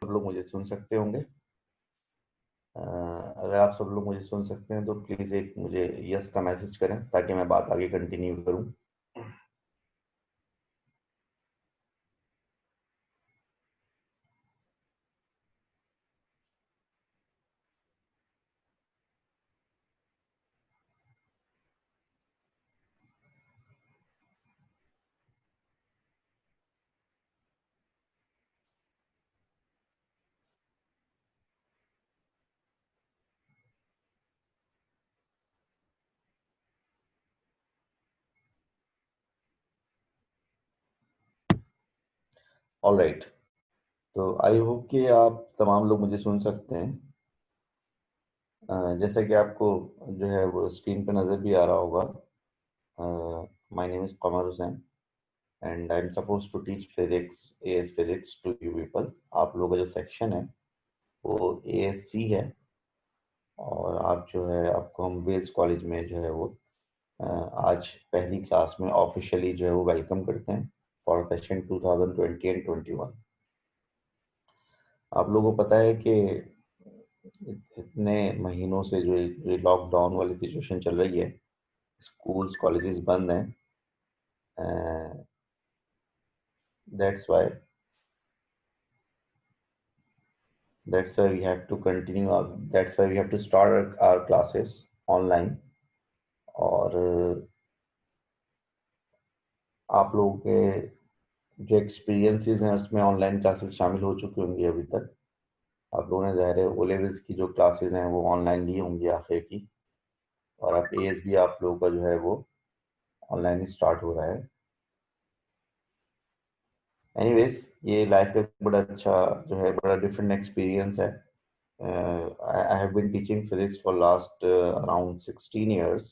सब लोग मुझे सुन सकते होंगे। अगर आप सब लोग मुझे सुन सकते हैं तो प्लीज़ एक मुझे यस का मैसेज करें ताकि मैं बात आगे कंटिन्यू करूं। ऑल राइट, तो आई होप कि आप तमाम लोग मुझे सुन सकते हैं। जैसा कि आपको जो है वो स्क्रीन पे नज़र भी आ रहा होगा। My name is Qamar Hussain and I am suppose to teach physics, AS physics to you people. आप लोगों का जो सेक्शन है वो एएससी है और आप जो है आपको हम वेल्स कॉलेज में जो है वो आज पहली क्लास में ऑफिशियली जो है वो वेलकम करते हैं फॉर सेशन 2020 एंड 21। आप लोगों को पता है कि इतने महीनों से जो ये लॉकडाउन वाली सिचुएशन चल रही है, स्कूल्स कॉलेजेस बंद हैं। That's why that's why we have to continue, that's why we have to start our classes online. और आप लोगों के जो एक्सपीरियंसेस हैं उसमें ऑनलाइन क्लासेस शामिल हो चुकी होंगी अभी तक। आप लोगों ने ज़ाहिर है ओ लेवल्स की जो क्लासेस हैं वो ऑनलाइन ली होंगी आखिर की, और अब एएस भी आप लोगों का जो है वो ऑनलाइन ही स्टार्ट हो रहा है। एनीवेज, ये लाइफ का एक बड़ा अच्छा जो है बड़ा डिफरेंट एक्सपीरियंस है। I have been teaching physics for last around 16 years,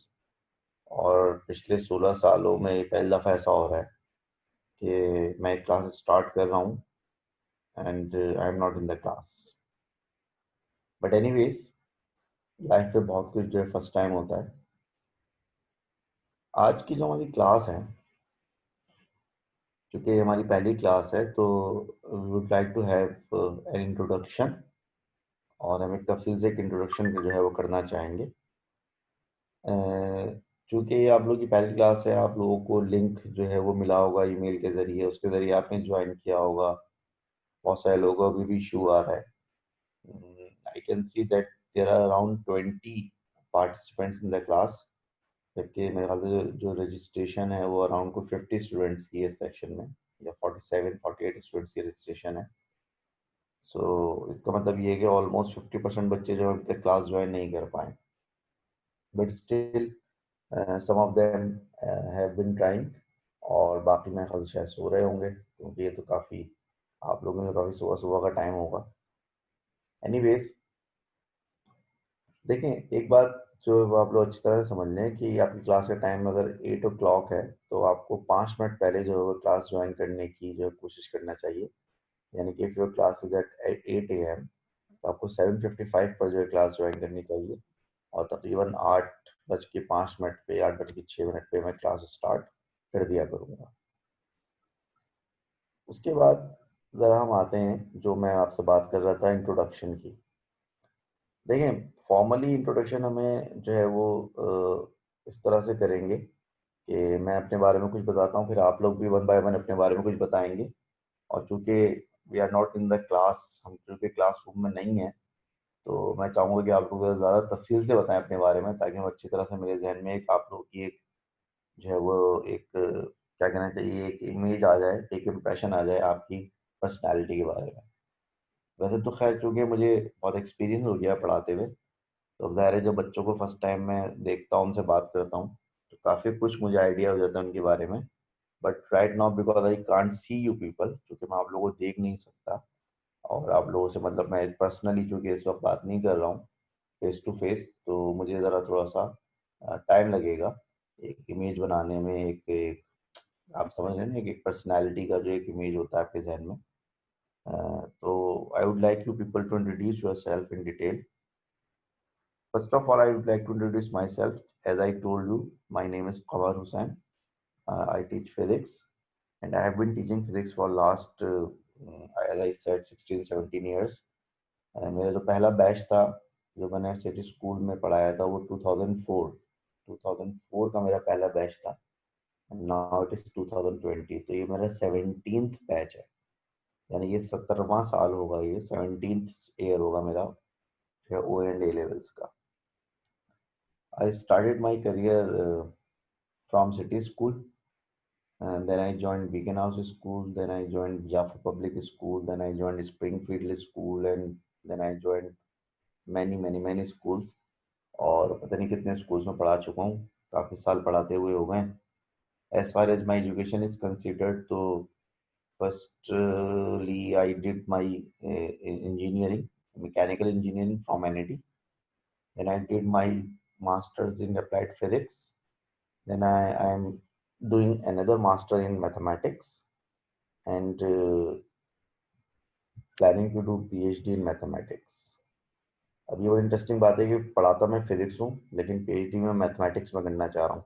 और पिछले 16 सालों में ये पहली दफ़ा ऐसा हो रहा है कि मैं क्लास स्टार्ट कर रहा हूँ and I am not in the class. But anyways, life में बहुत कुछ जो है फर्स्ट टाइम होता है। आज की जो हमारी क्लास है, क्योंकि हमारी पहली क्लास है, तो we would like to have an introduction, और हम एक तफसील से एक इंट्रोडक्शन जो है वो करना चाहेंगे। अ, चूंकि ये आप लोग की पहली क्लास है, आप लोगों को लिंक जो है वो मिला होगा ईमेल के ज़रिए, उसके ज़रिए आपने ज्वाइन किया होगा। बहुत सारे लोगों को अभी भी इशू आ रहा है। I can see that there are around 20 participants in the class, जबकि मेरे ख्याल से जो रजिस्ट्रेशन है वो अराउंड को 50 स्टूडेंट्स की है सेक्शन में, या 47-48 स्टूडेंट्स की रजिस्ट्रेशन है। सो इसका मतलब ये है कि ऑलमोस्ट 50% बच्चे जो अभी तक क्लास ज्वाइन नहीं कर पाए, but still some of them have been trying, और बाकी मैं ख्याल से शायद सो रहे होंगे क्योंकि ये तो काफ़ी, आप लोगों में तो काफ़ी सुबह सुबह का टाइम होगा। एनीवेज, देखें एक बात जो वो आप लोग अच्छी तरह से समझ लें कि आपकी क्लास का टाइम अगर 8 o'clock है तो आपको 5 मिनट पहले जो है वो क्लास ज्वाइन करने की जो है कोशिश करना चाहिए। यानी कि if your class is at 8 AM, तो आपको 7:55 पर जो है क्लास ज्वाइन करनी चाहिए, और तकरीबन 8:05 पे, 8:06 पे मैं क्लास स्टार्ट कर दिया करूँगा। उसके बाद ज़रा हम आते हैं जो मैं आपसे बात कर रहा था इंट्रोडक्शन की। देखिए, फॉर्मली इंट्रोडक्शन हमें जो है वो इस तरह से करेंगे कि मैं अपने बारे में कुछ बताता हूँ, फिर आप लोग भी वन बाय वन अपने बारे में कुछ बताएंगे। और चूंकि we are not in the class, हम चूंकि क्लासरूम में नहीं है, तो मैं चाहूँगा कि आप लोग ज़्यादा तफसील से बताएं अपने बारे में, ताकि हम अच्छी तरह से मेरे जहन में एक आप लोग की एक जो है वो एक क्या कहना चाहिए, एक इमेज आ जाए, एक इम्प्रेशन आ जाए आपकी पर्सनैलिटी के बारे में। वैसे तो खैर चूंकि मुझे बहुत एक्सपीरियंस हो गया पढ़ाते हुए, तो ज़ाहिर है जब बच्चों को फर्स्ट टाइम मैं देखता हूँ, उनसे बात करता हूँ, तो काफ़ी कुछ मुझे आइडिया हो जाता है उनके बारे में। But right now because I can't see you people, क्योंकि मैं आप लोगों को देख नहीं सकता, और आप लोगों से मतलब मैं पर्सनली चूंकि इस वक्त बात नहीं कर रहा हूँ फेस टू फेस, तो मुझे ज़रा थोड़ा सा टाइम लगेगा एक इमेज बनाने में, एक आप समझ रहे हैं ना, एक पर्सनैलिटी का जो एक इमेज होता है आपके जहन में। तो I would like you people to introduce yourself in detail. First of all, I would like to introduce myself. As I told you, my name is Qamar Hussain. I teach physics, and I have been teaching physics for last as I said 16-17 years. मेरा जो पहला batch था जो मैंने city school में पढ़ाया था वो 2004 का मेरा पहला बैच था। नाउ इट इज 2020, तो ये मेरा 17th बैच है, यानी ये 17वां साल होगा, ये 17th ईयर होगा मेरा ओ एंड ए लेवल्स का। I started my career from city school, and then I joined Beacon House School, then I joined Jaffa Public School, then I joined Springfield School, and then I joined many schools। और पता नहीं कितने schools में पढ़ा चुका हूँ, काफ़ी साल पढ़ाते हुए हो गए। As far as my education is considered, तो firstly I did my engineering, mechanical engineering from NIT, then I did my masters in applied physics, then I am doing another master in mathematics, and planning to do PhD in mathematics। अब ये बड़ी interesting बात है कि पढ़ाता मैं physics हूँ लेकिन PhD में मैथमेटिक्स में करना चाह रहा हूँ।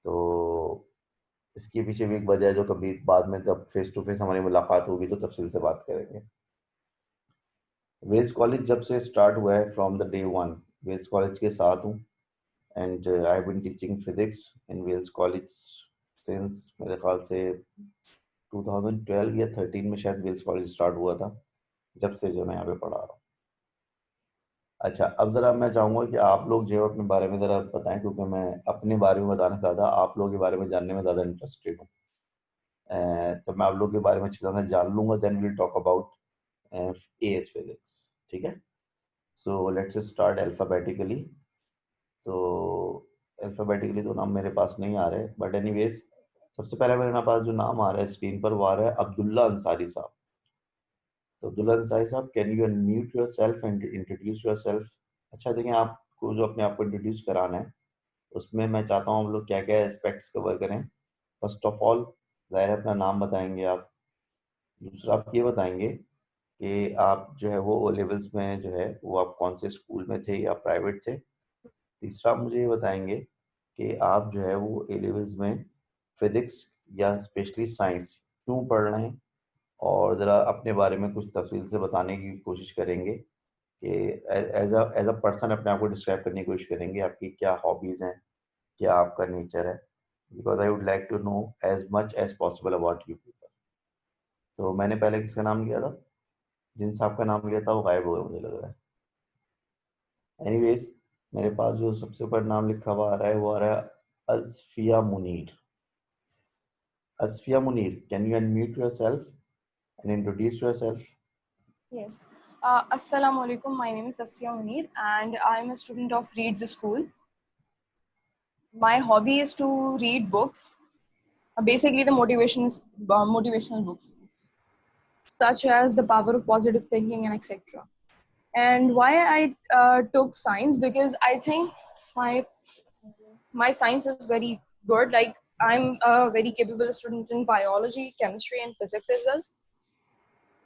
तो इसके पीछे भी एक वजह है जो कभी बाद में जब फेस टू फेस हमारी मुलाकात होगी तो तफसील से बात करेंगे। वेल्स कॉलेज जब से स्टार्ट हुआ है, from the day one Wells college के साथ हूँ, and I have been teaching physics in Wells college since मेरे ख्याल से 2012 या 13 में शायद वेल्स कॉलेज स्टार्ट हुआ था, जब से जो मैं यहाँ पे पढ़ा रहा हूँ। अच्छा, अब ज़रा मैं चाहूँगा कि आप लोग जो है अपने बारे में ज़रा बताएं, क्योंकि मैं अपने बारे में बताने से ज़्यादा आप लोगों के बारे में जानने में ज़्यादा इंटरेस्टेड हूँ। तो मैं आप लोगों के बारे में अच्छी तरह जान लूँगा, then will talk about AS physics. ठीक है, सो लेट्स स्टार्ट अल्फ़ाबेटिकली। तो अल्फ़ाबेटिकली तो नाम मेरे पास नहीं आ रहे, बट एनीवेज सबसे पहले मेरे पास जो नाम आ रहा है स्क्रीन पर वो आ रहा है अब्दुल्ला अंसारी साहब। तो अब्दुल्ला अंसारी साहब, can you unmute yourself and introduce yourself. अच्छा देखिए, आपको जो अपने आप को इंट्रोड्यूस कराना है उसमें मैं चाहता हूँ हम लोग क्या क्या एस्पेक्ट्स कवर करें। फर्स्ट ऑफ ऑल ज़ाहिर है अपना नाम बताएंगे आप। दूसरा आप ये बताएंगे कि आप जो है वो ओ लेवल्स में जो है वो आप कौन से स्कूल में थे या प्राइवेट थे। तीसरा आप मुझे ये बताएंगे कि आप जो है वो ए लेवल्स में फिजिक्स या स्पेशली साइंस क्यों पढ़ रहे हैं, और ज़रा अपने बारे में कुछ तफसील से बताने की कोशिश करेंगे कि एज अ पर्सन अपने आप को डिस्क्राइब करने की कोशिश करेंगे, आपकी क्या हॉबीज़ हैं, क्या आपका नेचर है, because I would like to know as much as possible about you people. तो मैंने पहले किसका नाम लिया था? जिन साहब का नाम लिया था वो गायब हो गया मुझे लग रहा है। एनीवेज मेरे पास जो सबसे ऊपर नाम लिखा हुआ आ रहा है वो आ रहा है Azfia Munir. Azfia Munir, can you unmute yourself and introduce yourself? Yes. Assalamu alaikum. My name is Asya Munir and I'm a student of Reed's School. My hobby is to read books, basically the motivational books, such as The Power of Positive Thinking and etc. And why I took science, because I think my my science is very good. Like I'm a very capable student in biology, chemistry, and physics as well.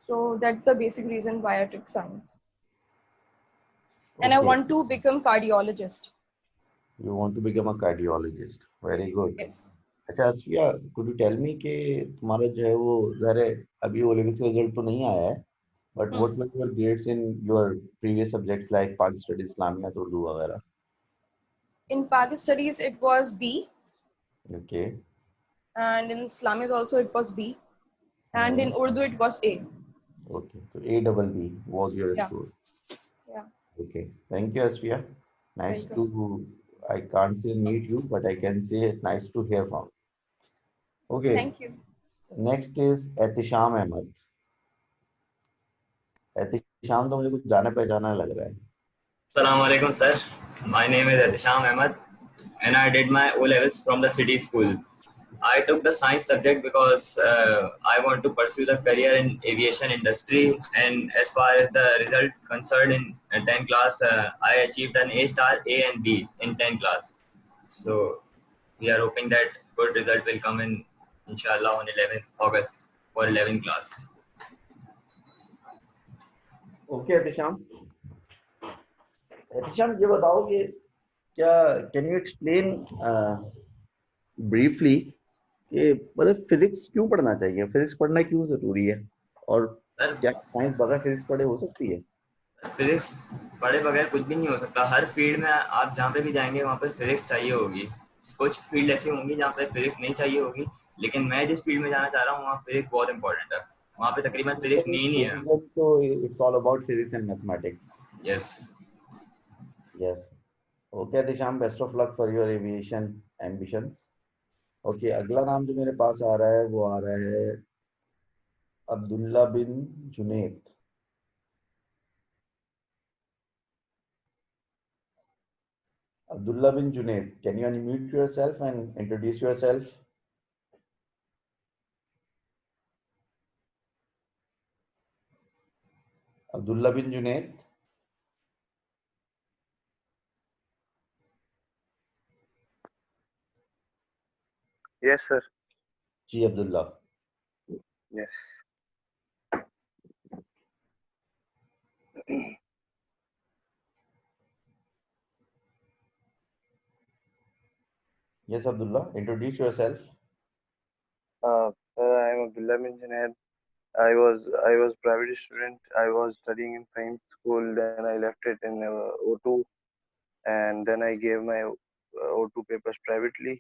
So that's the basic reason why I took science. And I Okay, want to become cardiologist. you want to become a cardiologist. Very good. Yes. अच्छा आसिया, could you tell me कि तुम्हारा जो है वो ज़ाहिर है अभी O levels का रिजल्ट तो नहीं आया है, but Hmm. what were your grades in your previous subjects like Pakistan studies, Islamic, Urdu वगैरह? In Pakistan studies, it was B, Okay. and in Islamic also it was B, and in Hmm. Urdu it was A. Okay. So A double B was your Yeah. score. Yeah. Okay. Thank you, Asfiya. Nice Welcome. to, I can't say meet you, but I can say nice to hear from. Okay. Thank you. Next is Ehtisham Ahmed. Ehtisham तो मुझे कुछ जाना पहचाना लग रहा है। Assalamu alaikum, sir. My name is Atisham Ahmed, and I did my O levels from the city school. I took the science subject because I want to pursue the career in aviation industry. And as far as the result concerned in 10th class, I achieved an A star, A and B in 10th class. So we are hoping that good result will come in, inshallah, on 11th August for 11th class. Okay Ehtisham, Ehtisham ये बताओ कि क्या can you explain briefly कि मतलब physics क्यों पढ़ना चाहिए, physics पढ़ना क्यों जरूरी है? और सर क्या साइंस बगैर फिजिक्स पढ़े हो सकती है? फिजिक्स पढ़े बगैर कुछ भी नहीं हो सकता। हर फील्ड में आप जहाँ पे भी जाएंगे वहाँ पे फिजिक्स चाहिए होगी। कुछ फील्ड ऐसी होंगी जहाँ पे फिजिक्स नहीं चाहिए होगी, लेकिन मैं जिस फील्ड में जाना चाह रहा हूँ वहाँ फिजिक्स बहुत इंपॉर्टेंट है। वहाँ पे तकरीबन फिजिक्स नहीं ही है। एविएशन तो it's all about physics and mathematics. Yes. Yes. Okay Disham, best of luck for your aviation ambitions. Okay, अगला नाम जो मेरे पास आ रहा है वो आ रहा है Abdullah bin Junaid. Abdullah bin Junaid, can you unmute yourself and introduce yourself? Abdullah bin Junaid. Yes, sir. Ji Abdullah. Yes. Yes Abdullah, introduce yourself. Sir, I am Abdullah bin Junaid. I was private student. I was studying in Fahim school. Then I left it in O2, and then I gave my O2 papers privately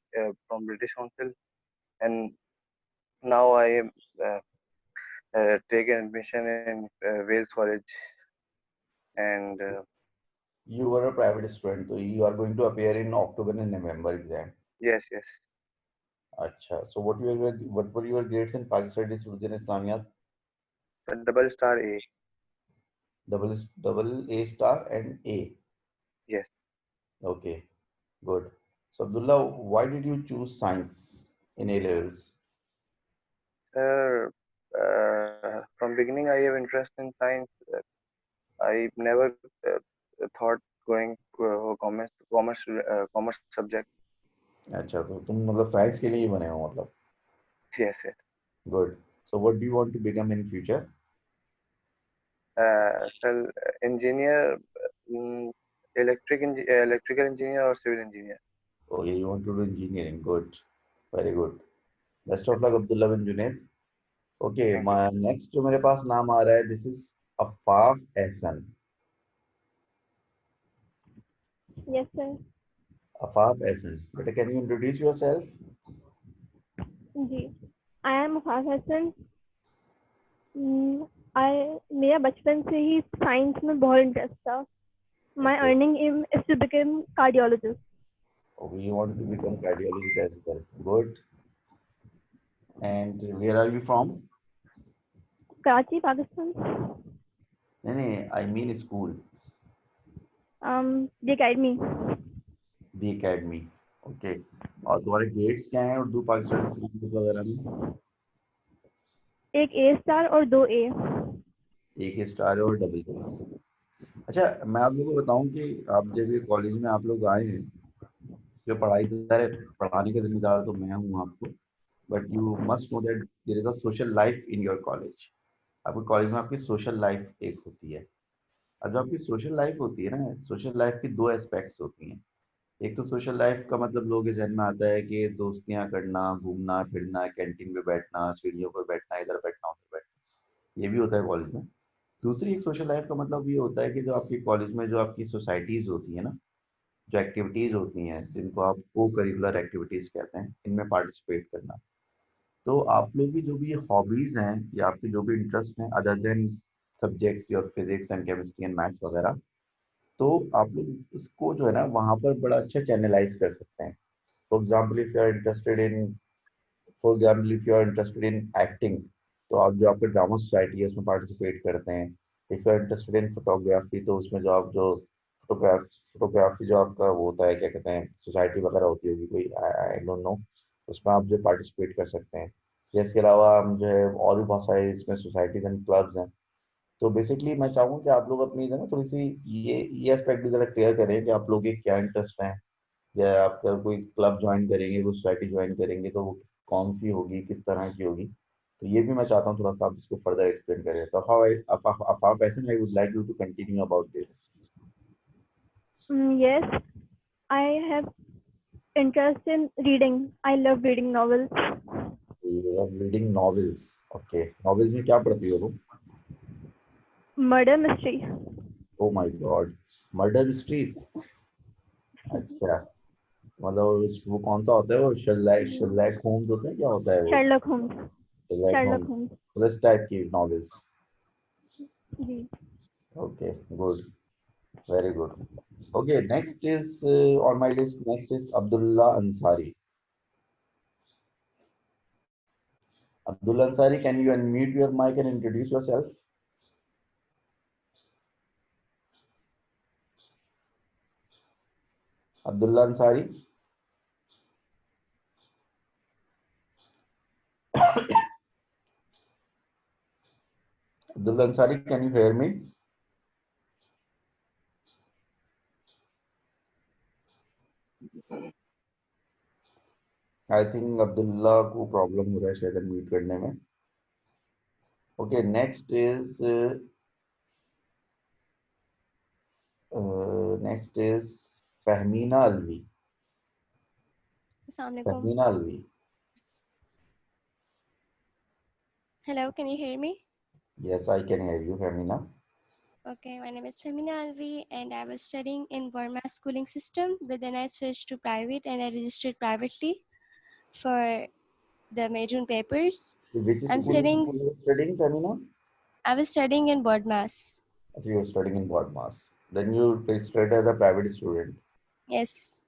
from British Council, and now I am taken admission in Wales College. And You were a private student, so you are going to appear in October and November exam. yes, yes, अच्छा, so what were your grades in Pakistani Studies and Islamiyat? double star A. Double A star and A. Yes, Okay, good. So Abdullah, why did you choose science in A levels? sir. From beginning, I have interest in science. I never thought going commerce subject. अच्छा, तो तुम मतलब science के लिए ही बने हो मतलब। Yes, yes. Good. So what do you want to become in future? So engineer, mm, electrical engineer or civil engineer. Okay, you want to do engineering. Good. Very good. Best of luck, Abdullah bin Junaid. Okay, Thank you. my next जो मेरे पास नाम आ रहा है, this is Afaf Ehsan. Yes, sir. Afaf Ehsan. But can you introduce yourself? Ji, I am Afaf Hassan. मेरा बचपन से ही science में बहुत इंटरेस्ट था. My Okay. earning aim is to become cardiologist. Okay, you want to become cardiologist as well. Good. And where are you from? Karachi, Pakistan. नहीं, I mean school. The academy. The academy. Okay. और तुम्हारे grades क्या हैं Urdu Pakistani series वगैरह में? एक A star और 2 A. एक स्टार और डबल ए। अच्छा, मैं आप लोगों को बताऊं कि आप जब ये कॉलेज में आप लोग आए हैं, जो पढ़ाई पढ़ाने का जिम्मेदार तो मैं हूँ आपको, but you must know that there is a social life in your college. आपके कॉलेज में आपकी सोशल लाइफ एक होती है। अब जो आपकी सोशल लाइफ होती है ना, सोशल लाइफ की दो एस्पेक्ट्स होती हैं। एक तो सोशल लाइफ का मतलब लोगों के जहन में आता है कि दोस्तियां करना, घूमना फिरना, कैंटीन में बैठना, सीढ़ियों पर बैठना, इधर बैठना उधर बैठना, ये भी होता है कॉलेज में। दूसरी एक सोशल लाइफ का मतलब ये होता है कि जो आपके कॉलेज में जो आपकी सोसाइटीज होती है ना, जो एक्टिविटीज होती हैं जिनको आप को करिकुलर एक्टिविटीज कहते हैं, इनमें पार्टिसिपेट करना। तो आप लोग की जो भी हॉबीज हैं या आपके जो भी इंटरेस्ट हैं other than subjects your physics and chemistry and maths वगैरह, तो आप लोग उसको जो है ना वहाँ पर बड़ा अच्छा चैनलाइज कर सकते हैं। For example if you are interested in for example if you are interested in acting, तो आप जो आपके ड्रामा सोसाइटी है उसमें पार्टिसिपेट करते हैं। If you are interested in photography, तो उसमें जो आप जो फोटोग्राफी जो आपका वो होता है, क्या कहते हैं, सोसाइटी वगैरह होती होगी कोई, आई डोंट नो, उसमें आप जो पार्टिसिपेट कर सकते हैं। या इसके अलावा हम जो है और भी बहुत सारे इसमें सोसाइटीज एंड क्लब्स हैं। तो बेसिकली मैं चाहूँगा कि आप लोग अपनी जो है ना थोड़ी सी ये एस्पेक्ट भी जरा क्लियर करें कि आप लोग के क्या इंटरेस्ट हैं, या आप अगर कोई क्लब ज्वाइन करेंगे, कोई सोसाइटी ज्वाइन करेंगे, तो वो कौन सी होगी, किस तरह की होगी। तो ये भी मैं चाहता हूँ थोड़ा सा आप इसको फर्दर एक्सप्लेन करें। तो आप ऐसे I would like you to continue about this. Yes, I have interest in reading. I love reading novels. Reading novels. Okay, novels में क्या पढ़ती हो तुम? Murder mystery. Oh my God, murder mysteries. अच्छा, मतलब वो कौन सा होता है, वो शर्लैक होम्स होते हैं, क्या होता है वो? Sherlock Holmes. Sherlock Sherlock Holmes, Holmes. उस टाइप की नॉवेल्स। जी। Okay, good, very good. Okay, next is on my list, next is Abdullah Ansari. Abdullah Ansari, can you unmute your mic and introduce yourself? Abdullah Ansari. Abdullah Ansari, can you hear me? I think Abdullah को problem हो रहा है शायद unmute करने में. Okay, next is Fahmina Alvi. Assalamualaikum. Fahmina Alvi. Hello, can you hear me? Yes, I can hear you, Fahmina. Okay, my name is Femina Alvi and I was studying in Burma schooling system, but then I switched to private and I registered privately for the major papers. Which I'm school studying, you were studying, Fahmina? I was studying in Bodmas. Okay, you were studying in Bodmas. Then you registered as a private student. Yes,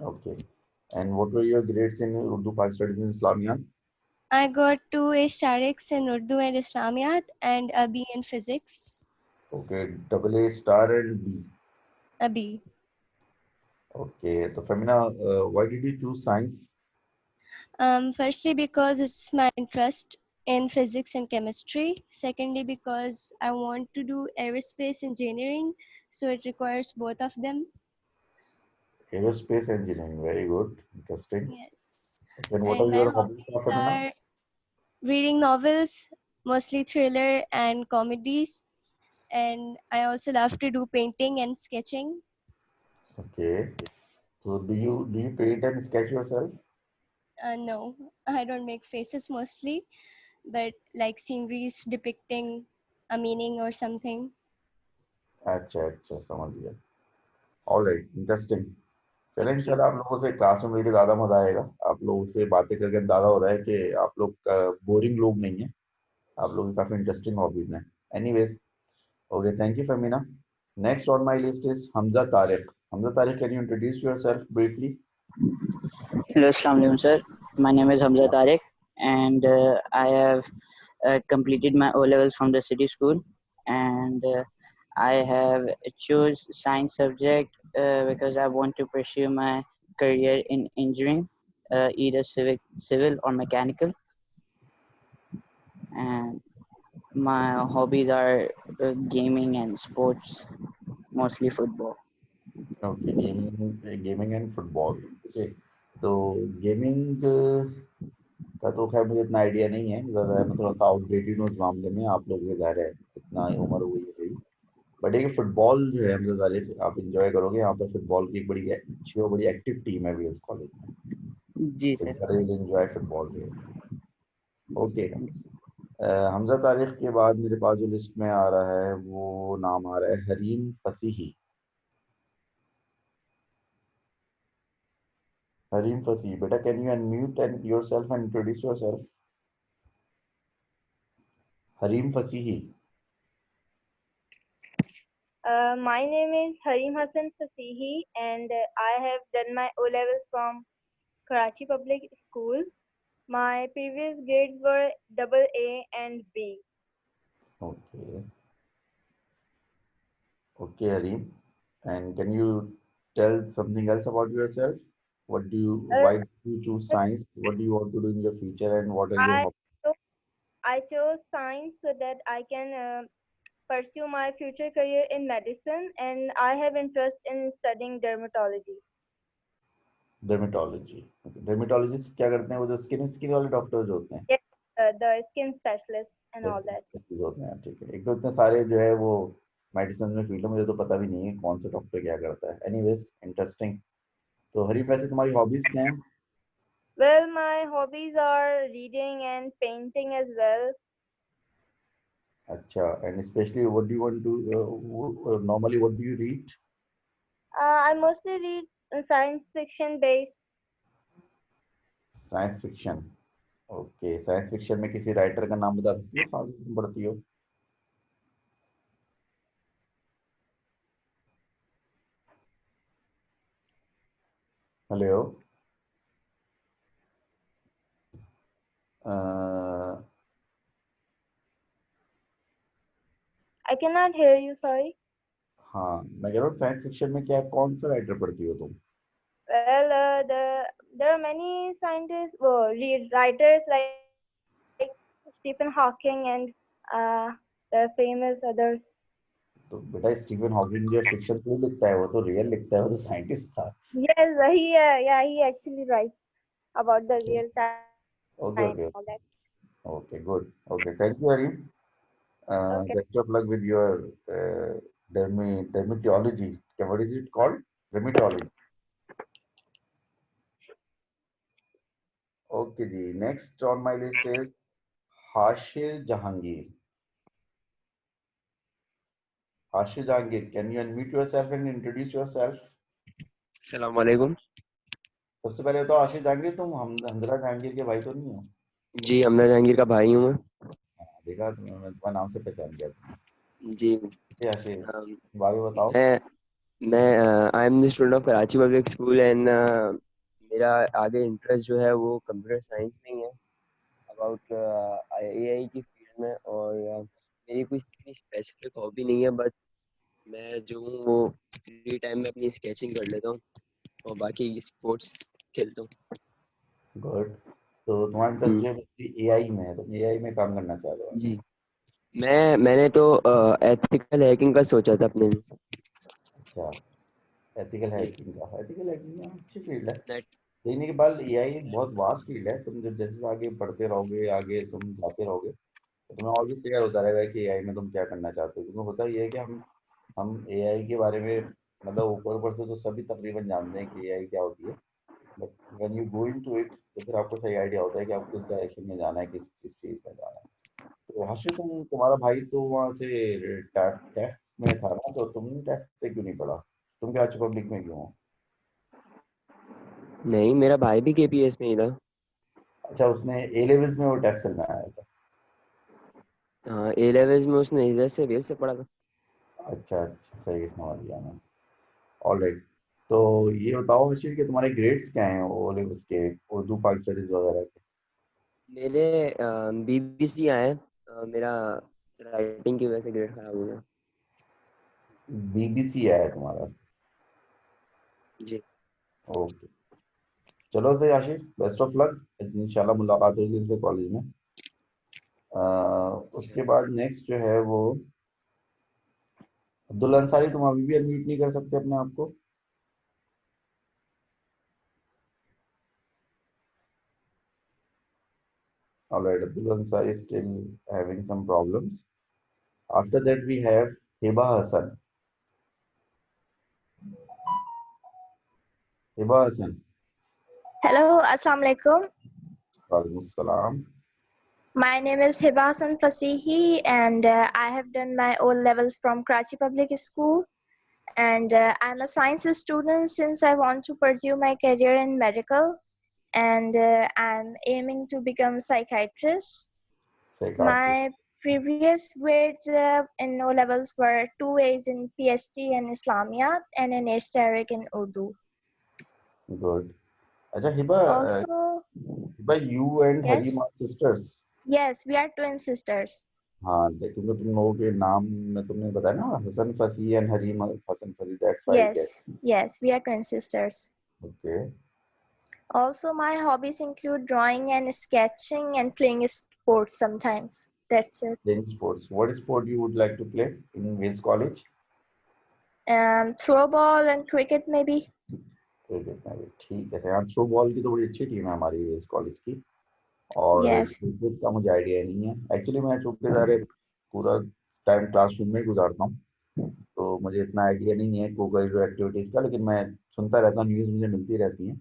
Okay. And what were your grades in Urdu 5 studies in Islamia? I got 2 A statics in Urdu and Islamiyat and a B in physics. Okay, double A star and B. A B. Okay, so Femina, why did you choose science? Firstly, because it's my interest in physics and chemistry. Secondly, because I want to do aerospace engineering, so it requires both of them. Aerospace engineering, very good, interesting. Yes. Then what And are my your hobbies, hobbies Femina? are reading novels, mostly thriller and comedies. And I also love to do painting and sketching. Okay, so do you paint and sketch yourself? No, I don't make faces mostly, but like sceneries depicting a meaning or something. अच्छा अच्छा, समझ गया. All right, interesting. चलें Thank you. इंशाल्लाह आप लोगों से class में मिलकर ज़्यादा मजा आएगा. आप लोगों से बातें करके अंदाजा हो रहा है कि आप लोग बोरिंग लोग नहीं हैं. आप लोग की काफ़ी इंटरेस्टिंग हॉबीज हैं. Anyways, okay, thank you, Femina. Next on my list is Hamza Tariq. Hamza Tariq, can you introduce yourself briefly? Hello, Assalamualaikum, sir. My name is Hamza Tariq, and I have completed my O levels from the city school, and I have chose science subject because I want to pursue my career in engineering, either civil or mechanical. And my hobbies are gaming and sports, mostly football. Okay, gaming and football. Okay, तो gaming का तो खैर मुझे इतना idea नहीं है, ज़्यादा मैं थोड़ा सा आउटडेटेड हूँ इस मामले में. आप लोग के ज़ाहिर है इतना उम्र हुई है मेरी. बट एक फुटबॉल जो है हमसे ज़ाहिर आप इंजॉय करोगे. यहाँ पर फुटबॉल की एक बड़ी अच्छी और बड़ी एक्टिव टीम है वीएस कॉलेज में. जी तो सर. रियली एंजॉय फुटबॉल जो है. ओके, हमजा तारिक के बाद मेरे पास जो लिस्ट में आ रहा है वो नाम आ रहा है हरीम फसीही. हरीम फसीह, बेटा can you unmute and yourself and introduce yourself. Harim Fasihi. My name is Harim Hassan Fasihi, and I have done my O levels from Karachi Public School. My previous grades were double A and B. Okay. Okay, Harim. And can you tell something else about yourself? Uh, Why did you choose science? What do you want to do in your future and what are your I hobbies? I chose science so that I can pursue my future career in medicine, and I have interest in studying dermatology. Dermatology. Okay. Dermatologist क्या करते हैं, वो जो skin वाले doctor जो होते हैं. Yes, the skin specialist and all that. होते हैं, ठीक है. एक तो इतने सारे जो है वो मेडिसिन में फील्ड, मुझे तो पता भी नहीं है कौन सा डॉक्टर क्या करता है. Anyways, interesting. तो हरीफ, वैसे तुम्हारी हॉबीज क्या हैं? Well, my hobbies are reading and painting as well. अच्छा, and especially what do you want to normally what do you read? I mostly read science fiction based. Science fiction. Okay, science fiction में किसी writer का नाम बता सकती हो कहाँ से तुम पढ़ती हो? Hello. I cannot hear you, sorry. हाँ, मैं कह रहा हूँ साइंस फिक्शन में क्या कौन सा राइटर पढ़ती हो तुम? Well, there are many scientists, writers like Stephen Hawking and the famous others. तो बेटा स्टीफन हॉकिंग जो फिक्शन क्यों लिखता है, वो तो रियल लिखता है, वो तो साइंटिस्ट था। Yes, yeah, he actually writes about the real time okay and okay all that. Okay, good, okay, thank you Hareem. Okay. Best of luck with your dermatology, what is it called? Dermatology. Okay जी, next on my list is Hashir Jahangir. Hashir Jahangir, can you unmute yourself and introduce yourself? अस्सलाम वालेकुम। सबसे पहले तो आशीष जहांगीर, तुम हमजा जहांगीर के भाई तो नहीं हो? जी, हमजा जहांगीर का भाई हूँ मैं। हाँ, देखा तुम्हें, मैं तुम्हारे नाम से पहचान गया था। जी। आशीष, अम, बारे बताओ। मैं I am the student of Karachi public school and मेरा आगे इंटरेस्ट जो है वो कंप्यूटर साइंस में ही है, अबाउट एआई की फील्ड में। और मेरी कोई इतनी स्पेसिफिक हॉबी नहीं है, बट मैं जो हूँ वो फ्री टाइम में अपनी स्केचिंग कर लेता हूँ और बाकी स्पोर्ट्स खेलता हूँ। गुड। तो तुम्हारा इंटरेस्ट जो है एआई में है, तुम एआई में काम करना चाह रहे हो? जी, मैंने तो एथिकल हैकिंग का सोचा था अपने। अच्छा, एथिकल जी। हैकिंग का, एथिकल हैकिंग में अच्छी फील्ड है। नेट देखने के बाद एआई बहुत वास्ट फील्ड है, तुम जब जैसे आगे बढ़ते रहोगे, आगे तुम जाते रहोगे, तो तुम्हें और भी क्लियर होता रहेगा कि एआई में तुम क्या करना चाहते हो। क्योंकि होता ये है कि हम एआई के बारे में मतलब ऊपर ऊपर से तो सभी तकरीबन जानते हैं कि एआई क्या होती है, but when you go into it तो फिर आपको सही आइडिया होता है कि आपको किस डायरेक्शन में जाना है, किस किस चीज़ में जाना है। तो हर्षित, तुम्हारा भाई तो वहाँ से टेस्ट में था ना, तो तुमने टेस्ट से क्यों नहीं पढ़ा? तुम क्या पब्लिक में क्यों हो? नहीं, मेरा भाई भी केपीएस में ही था। अच्छा, उसने ए लेवल्स में वो टेक्सल में आया था? हाँ, ए लेवल्स में उसने इधर से वेल से पढ़ा था। अच्छा अच्छा, सही समझ गया मैं। ऑलराइट। तो ये बताओ हर्षित कि तुम्हारे ग्रेड्स क्या हैं ओ लेवल्स के, उर्दू पाक स्टडीज वगैरह के? मेरे बीबीसी आए, मेरा राइटिंग की वजह से ग्रेड खराब हो गया। बीबीसी आया है तुम्हारा? जी। ओके, चलो तो आशीष, बेस्ट ऑफ लक, इंशाल्लाह मुलाकात होगी तुमसे कॉलेज में। उसके बाद नेक्स्ट जो है वो अब्दुल अंसारी, तुम अभी भी अनम्यूट नहीं कर सकते अपने आप को? Alright, Abdul Ansari is still having some problems. After that, we have Hiba Hassan. Hiba Hassan. Hello, Assalamu alaikum. Walaikum Salam. My name is Hiba Hassan Fasihi, and I have done my O levels from Karachi Public School. And I'm a science student since I want to pursue my career in medical, and I'm aiming to become a psychiatrist. My previous grades in O levels were 2 A's in PhD and Islamiyat and an asterisk in Urdu. Good. Acha, Hiba, Also, Hiba, you and yes, Harim are sisters. yes, we are twin sisters. हाँ, लेकिन तो तुम लोगों के नाम में तुमने बताया ना, हसन फसी एंड हरीम हसन फसी, that's why I guess. Yes, we are twin sisters. Okay. Also, my hobbies include drawing and sketching and playing sports sometimes. That's it. Playing sports. What sport you would like to play in Wales College? Throw ball and cricket maybe. Cricket में भी ठीक है। यहाँ throw ball की तो बड़ी अच्छी team है हमारी वेल्स कॉलेज की, और Yes. क्रिकेट का मुझे आइडिया नहीं है एक्चुअली। मैं चूंकि सारे पूरा टाइम क्लासरूम में ही गुजारता हूँ, तो मुझे इतना आइडिया नहीं है को करिकुलर एक्टिविटीज का, लेकिन मैं सुनता रहता हूँ, न्यूज़ मुझे मिलती रहती हैं।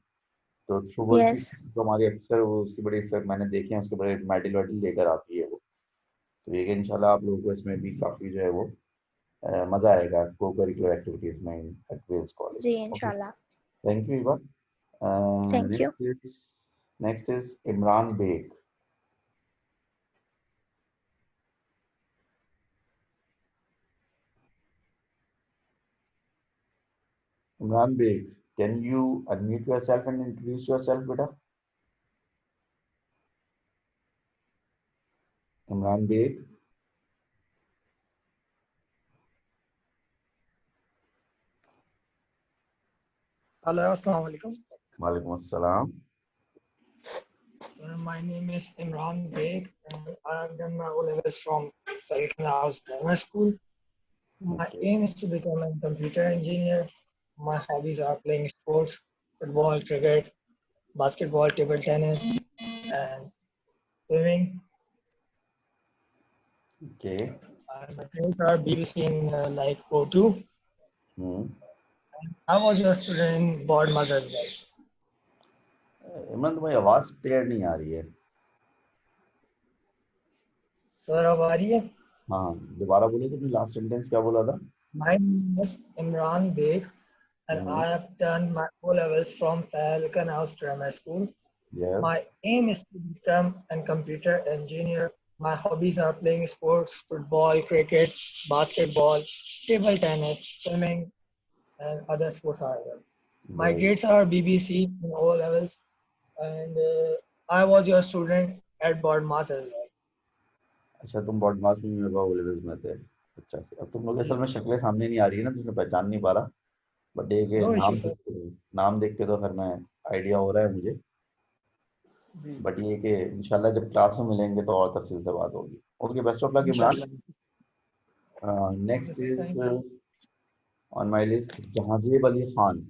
तो थ्रो बॉल की Yes. तो हमारी अक्सर वो उसकी बड़ी, अक्सर मैंने देखे हैं उसके बड़े मेडल वेडल लेकर आती है वो। तो ये कि इंशाल्लाह आप लोगों को इसमें भी काफ़ी जो है वो मज़ा आएगा को करिकुलर एक्टिविटीज़ में एट वेल्स कॉलेज। जी ओके, इंशाल्लाह। Thank you Eva. Thank you. Next is Imran Beg. Imran Beg, can you unmute yourself and introduce yourself, beta? Imran Beg. Hello, Assalamu alaikum. Walaikum assalam. Sir, my name is Imran Beg, and I have done my O levels from Falcon House Grammar School. My aim is to become a computer engineer. My hobbies are playing sports, football, cricket, basketball, table tennis, and swimming. Okay. My grades are BBC in like O2. I was your student in board mass as well. Imran तुम्हारी आवाज clear नहीं आ रही है। Sir अब आ रही है? हाँ, दोबारा बोलो, तुमने लास्ट सेंटेंस क्या बोला था? My name is Imran Beg, and I have done my O levels from Falcon House Grammar School. Yes. My aim is to become a computer engineer. My hobbies are playing sports, football, cricket, basketball, table tennis, swimming, and other sports are there. My grades are BBC in O levels, and I was your student at Boardmass as well. अच्छा, तुम BODMAS में मेरे O levels में थे। अच्छा, अब तुम लोग असल में शक्लें सामने नहीं आ रही है ना, तुमने पहचान नहीं पा रहा। बट ये कि No issue, sir. नाम देख के तो फिर मैं आइडिया हो रहा है मुझे। बट ये कि इंशाल्लाह जब क्लास में मिलेंगे तो और तफसील से बात होगी। Okay, best of luck Imran. Next is on my list Jahanzeb Ali Khan.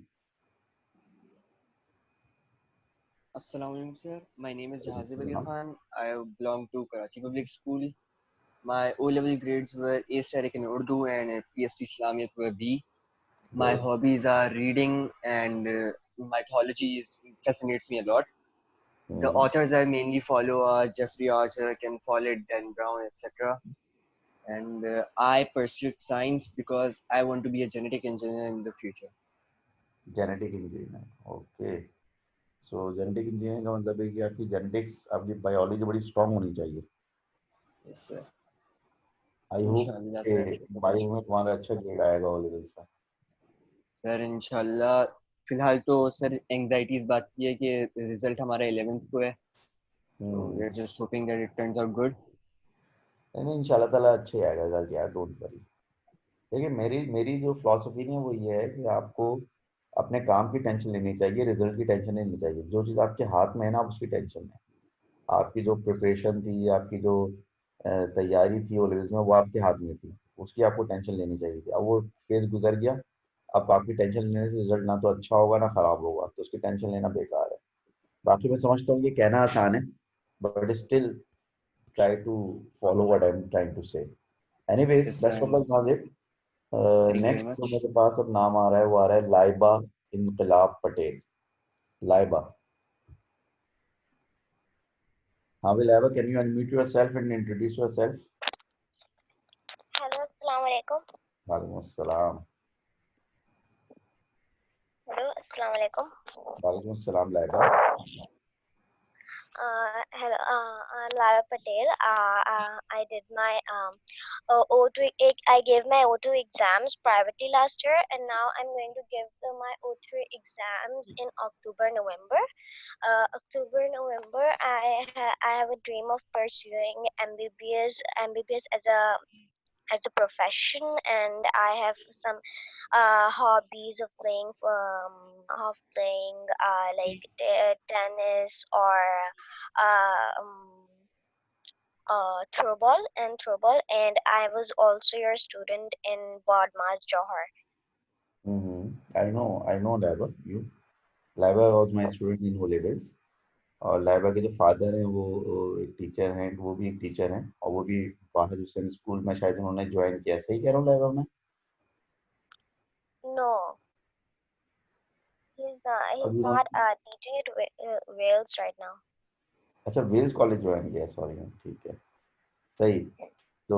Assalamu alaikum, sir. My name is Jahazib Ali Khan. I belong to Karachi Public School. My O-level grades were A Static in Urdu and PST Islamiyat were B. My hobbies are reading and mythology fascinates me a lot. The authors I mainly follow are Jeffrey Archer, Ken Follett, Dan Brown, etc. And I pursued science because I want to be a genetic engineer in the future. Genetic engineer, okay. So genetic engineering का मतलब है कि आपकी genetics, आपकी biology बड़ी strong होनी चाहिए। Yes, sir. I hope कि बायो में तुम्हारा अच्छा ग्रेड आएगा ओ लेवल्स का। सर इंशाल्लाह। फिलहाल तो सर एंजाइटी इस बात की है कि रिजल्ट हमारा 11th को है, तो we are just hoping that it turns out good. नहीं, इंशाल्लाह ताला अच्छे आएगा रिजल्ट यार, डोंट वरी। देखिए, मेरी जो फिलॉसफी है वो ये है कि आपको अपने काम की टेंशन लेनी चाहिए, रिजल्ट की टेंशन नहीं लेनी चाहिए। जो चीज़ आपके हाथ में है ना, आप उसकी टेंशन है। आपकी जो प्रिपरेशन थी, आपकी जो तैयारी थी ओ लेवल्स में, वो आपके हाथ में थी, उसकी आपको टेंशन लेनी चाहिए थी। अब वो फेज गुजर गया, अब आपकी टेंशन लेने से रिजल्ट ना तो अच्छा होगा ना खराब होगा, तो उसकी टेंशन लेना बेकार है। बाकी मैं समझता हूँ ये कहना आसान है, but still try to follow what I am trying to say. Anyways, best of luck Nazir. Next जो मेरे पास अब नाम आ रहा है वो आ रहा है लाइबा इनकलाब पटेल। लाइबा, हाँ भी Laiba, can you unmute yourself and introduce yourself? Hello, अस्सलाम वालेकुम। वालेकुम अस्सलाम। हेलो, अस्सलाम वालेकुम। वालेकुम अस्सलाम Laiba. Hello, I'm Lara Patel. I did my O2. I gave my O2 exams privately last year, and now I'm going to give my O3 exams in October, November. October, November. I have a dream of pursuing MBBS as a profession, and I have some hobbies of playing like tennis or throwball, and I was also your student in Bodmas, Johor. I know Laiba, you. Laiba was my student in O levels, और लाइबा के जो father हैं वो एक teacher हैं, वो भी एक टीचर हैं, और वो भी बाहर हुसैन स्कूल में शायद उन्होंने ज्वाइन किया। सही कह रहा हूँ लाइबा मैं? No, he's not teaching at Wales right now. अच्छा, वेल्स कॉलेज ज्वाइन किया, सॉरी, ठीक है, सही। तो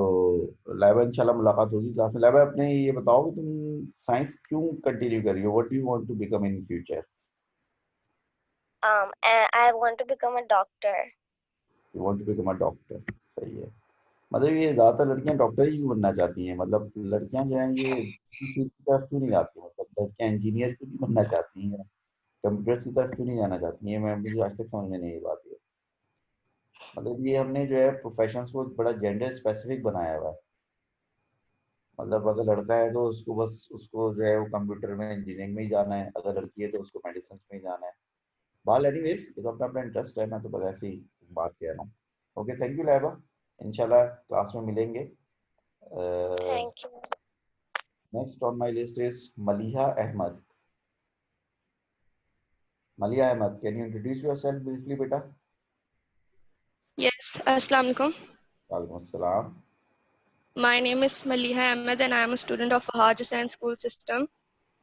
लाइबा इंशाल्लाह मुलाकात होगी क्लास में। लाइबा अपने ये बताओ कि तुम साइंस क्यों कंटिन्यू कर रही हो, what do you want to become in future? And I want to become a doctor. You want to become a doctor, सही है। मतलब ये ज्यादातर लड़कियां डॉक्टर ही क्यों बनना चाहती हैं? मतलब लड़कियां जो हैं ये इसी चीज की तरफ क्यों नहीं जाती? मतलब लड़कियां इंजीनियर क्यों नहीं बनना चाहती हैं, कंप्यूटर की तरफ क्यों नहीं जाना चाहती हैं? मैं मुझे आज तक समझ में नहीं आई बात ये। मतलब ये हमने जो है प्रोफेशंस को बड़ा जेंडर स्पेसिफिक बनाया हुआ है। मतलब अगर लड़का है तो उसको बस उसको जो है वो कंप्यूटर में इंजीनियरिंग में ही जाना है, अगर लड़की है तो उसको मेडिसिन में ही जाना है। बाल एनीवेज ये तो अपना अपना इंटरेस्ट है, मैं तो बस ऐसी बात कह रहा हूँ। ओके, थैंक यू लाइबा, इंशाल्लाह क्लास में मिलेंगे। Thank you. Next on my list is Maliha Ahmad. Maliha Ahmad, can you introduce yourself briefly बेटा? Yes, Assalamu alaikum. वालेकुम अस्सलाम। My name is Maliha Ahmed and I am a student of Fahad Hussain School System.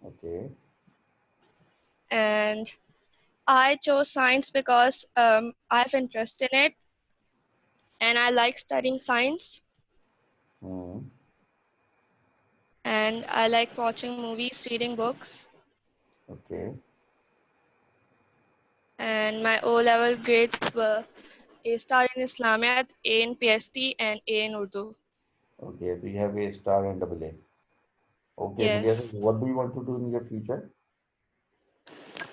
Okay And I chose science because I have interest in it and I like studying science and I like watching movies, reading books. Okay And my O-level grades were A star in Islamiyat, A in PST, and A in Urdu. Okay, तो you have a star and double A. Okay Maliha, Yes, what do you want to do in your future?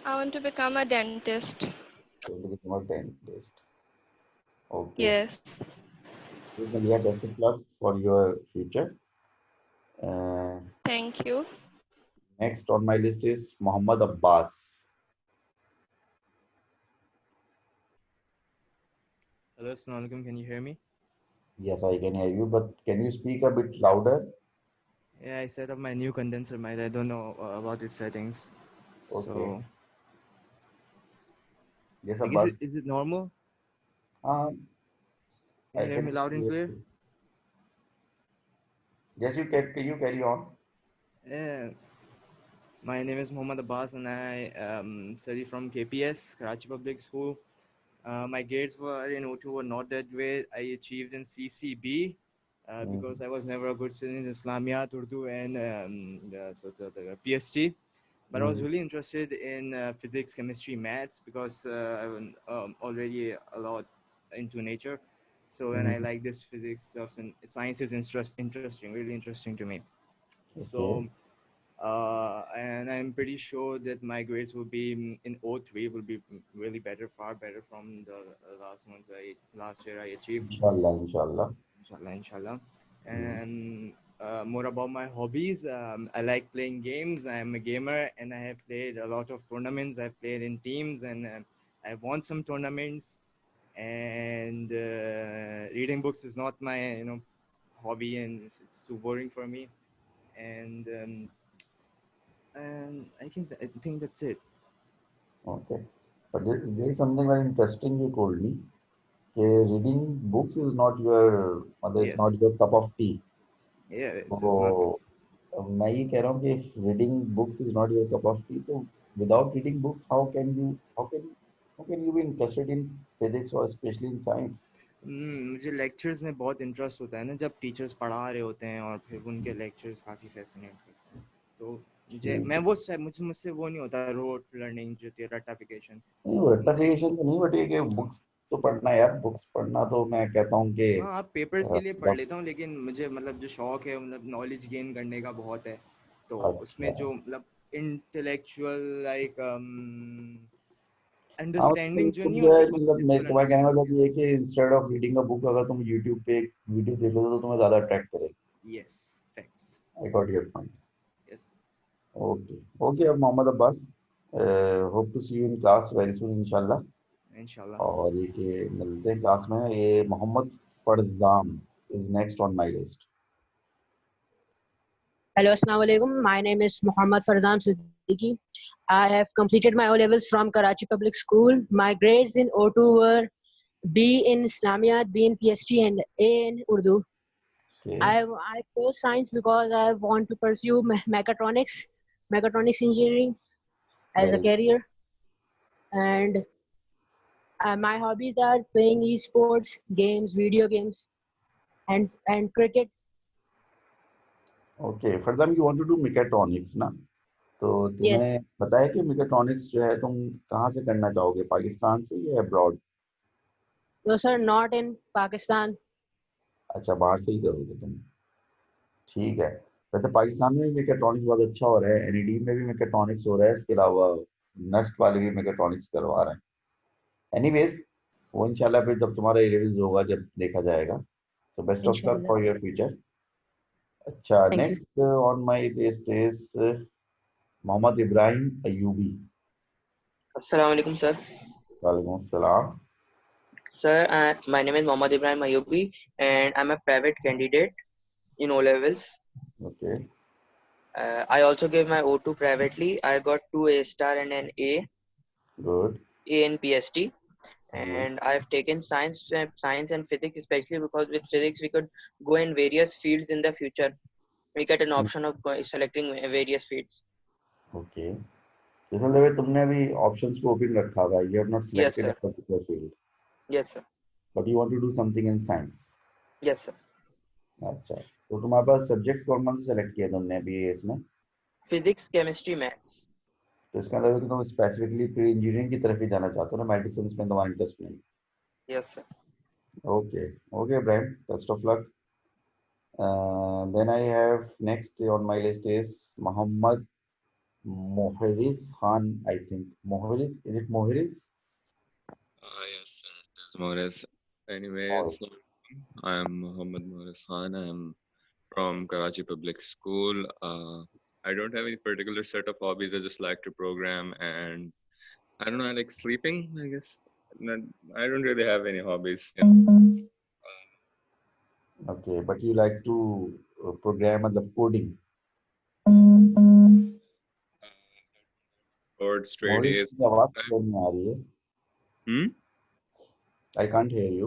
I want to become a dentist. To become a dentist. Okay. Yes, Maliha, best of luck for your future. thank you. Next on my list is Muhammad Abbas. Hello, Assalamu alaikum. Can you hear me? Yes, I can hear you, but can you speak a bit louder? Yeah, I set up my new condenser mic. I don't know about its settings. Okay. So, Yes, like, Abbas. is it normal? Um, Can I you hear can me loud and hear clear? you. Yes, you carry on. Yeah. My name is Muhammad Abbas and I study from KPS, Karachi Public School. My grades were in O2 were not that great. I achieved in CCB because I was never a good student in Islamiyat, Urdu, and the PST. But I was really interested in physics, chemistry, maths because I'm already a lot into nature. So, and I like this physics stuff and science is interesting, really interesting to me. Okay. So, and I'm pretty sure that my grades will be in O3 will be really better, far better from the last year I achieved. Inshallah, inshallah. Inshallah, inshallah. And more about my hobbies. I like playing games. I'm a gamer and I have played a lot of tournaments. I've played in teams and I've won some tournaments. And reading books is not my hobby and it's too boring for me. And I think that's it. Okay. But there is something very interesting you told me. Reading books is not your, it's not Yes. your cup of tea. Yeah, it's not good. तो मैं ये कह रहा हूँ कि reading books is not your cup of tea, तो without reading books, how can you be interested in physics or especially in science? मुझे lectures में बहुत इंटरेस्ट होता है ना, जब टीचर्स पढ़ा रहे होते हैं और फिर उनके लेक्चर्स काफ़ी फैसिनेट करते हैं, तो मुझसे वो नहीं होता रोट लर्निंग जो होती है रट्टाफिकेशन। नहीं, रट्टाफिकेशन तो नहीं, बट ये कि बुक्स तो पढ़ना यार, बुक्स पढ़ना तो मैं कहता हूँ कि हाँ, आप पेपर्स के लिए पढ़ लेता हूँ, लेकिन मुझे मतलब जो शौक है मतलब नॉलेज गेन करने का बहुत है, तो उसमें जो मतलब इंटेलेक्चुअल लाइक हाँ, अंडरस्टैंडिंग जो तो नहीं जो है होती मतलब मैं कॉन्सेप्चुअल तुम्हारा कहने का मतलब अंडरस्टैंडिंग। ये है कि instead of reading a book, अगर तुम यूट्यूब पे एक वीडियो देखोगे तो तुम्हें ज्यादा अट्रैक्ट करेगी। Yes, facts. I got your point. Yes. Okay okay, अब Mohammad Abbas, hope to see you in class very soon इंशाल्लाह। इंशाल्लाह। और ये मिलते हैं क्लास में। ये Mohammad Farzam is next on my list. Hello, Assalamu alaikum. My name is Muhammad Farzam Siddiqui. I have completed my O-levels from Karachi Public School. My grades in O2 were B in Islamiyat, B in PST, and A in Urdu. Okay. I chose science because I want to pursue mechatronics engineering as a career. And my hobbies are playing esports, games, video games. and cricket. Okay Fardan, you want to do mechatronics ना? तो Yes. तुम्हें पता है कि mechatronics जो है तुम कहाँ से करना चाहोगे, पाकिस्तान से या abroad? No, sir, not in Pakistan. अच्छा, बाहर से ही करोगे तुम, ठीक है। वैसे पाकिस्तान में भी मेकाट्रॉनिक्स बहुत अच्छा हो रहा है, एनईडी में भी मेकाट्रॉनिक्स हो रहा है, इसके अलावा नस्ट वाले भी मेकाट्रॉनिक्स करवा रहे हैं। एनीवेज, वो इंशाल्लाह फिर जब तुम्हारा ए लेवल्स होगा जब देखा जाएगा। So best of luck Inshallah. For your future. अच्छा, Thank you. Next on my list is Mohammad Ibrahim Ayubi. Assalamu alaikum, sir. वालेकुम सलाम। Sir, my name is Mohammad Ibrahim Ayubi, and I'm a private candidate in O levels. Okay. I also gave my O2 privately. I got 2 A star and an A. Good. A in PST. And I've taken science and physics, especially because with physics we could go in various fields in the future. We get an option of selecting various fields. Okay. इसमें लगे तुमने अभी options को open रखा हुआ है, you have not Yes, selected sir. a particular field, Yes, sir. but you want to do something in science. Yes, sir. अच्छा, तो तुम्हारे पास सब्जेक्ट कौन कौन से सेलेक्ट किए तुमने अभी इसमें? Physics, chemistry, maths. तो इसका मतलब है कि तुम स्पेसिफिकली फिर इंजीनियरिंग की तरफ ही जाना चाहते हो ना, मेडिसिन में तुम्हारा इंटरेस्ट नहीं? Yes, sir. Okay okay Ibrahim, best of luck. Then I have next on my list is Mohammad Mohris Khan, I think Mohris, is it Mohris? Yes, sir. It is Morris. Anyways, I'm Muhammad Morris Khan. I'm from Karachi Public School. I don't have any particular set of hobbies. I just like to program, and I don't know, I like sleeping, I guess. I don't really have any hobbies. Okay, but you like to program and the coding. Or straight मोहरिस A's. की आवाज clear नहीं आ रही है। I can't hear you.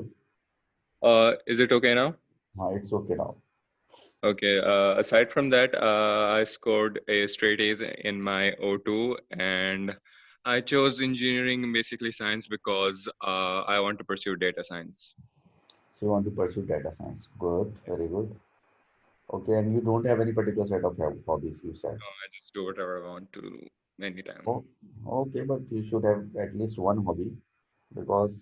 Is it okay now? It's okay now. Okay. Aside from that, I scored a straight A's in my O2, and I chose engineering, basically science, because I want to pursue data science. So you want to pursue data science. Good, very good. Okay, and you don't have any particular set of hobbies, you said? No, I just do whatever I want to anytime. Oh, okay, but you should have at least one hobby, because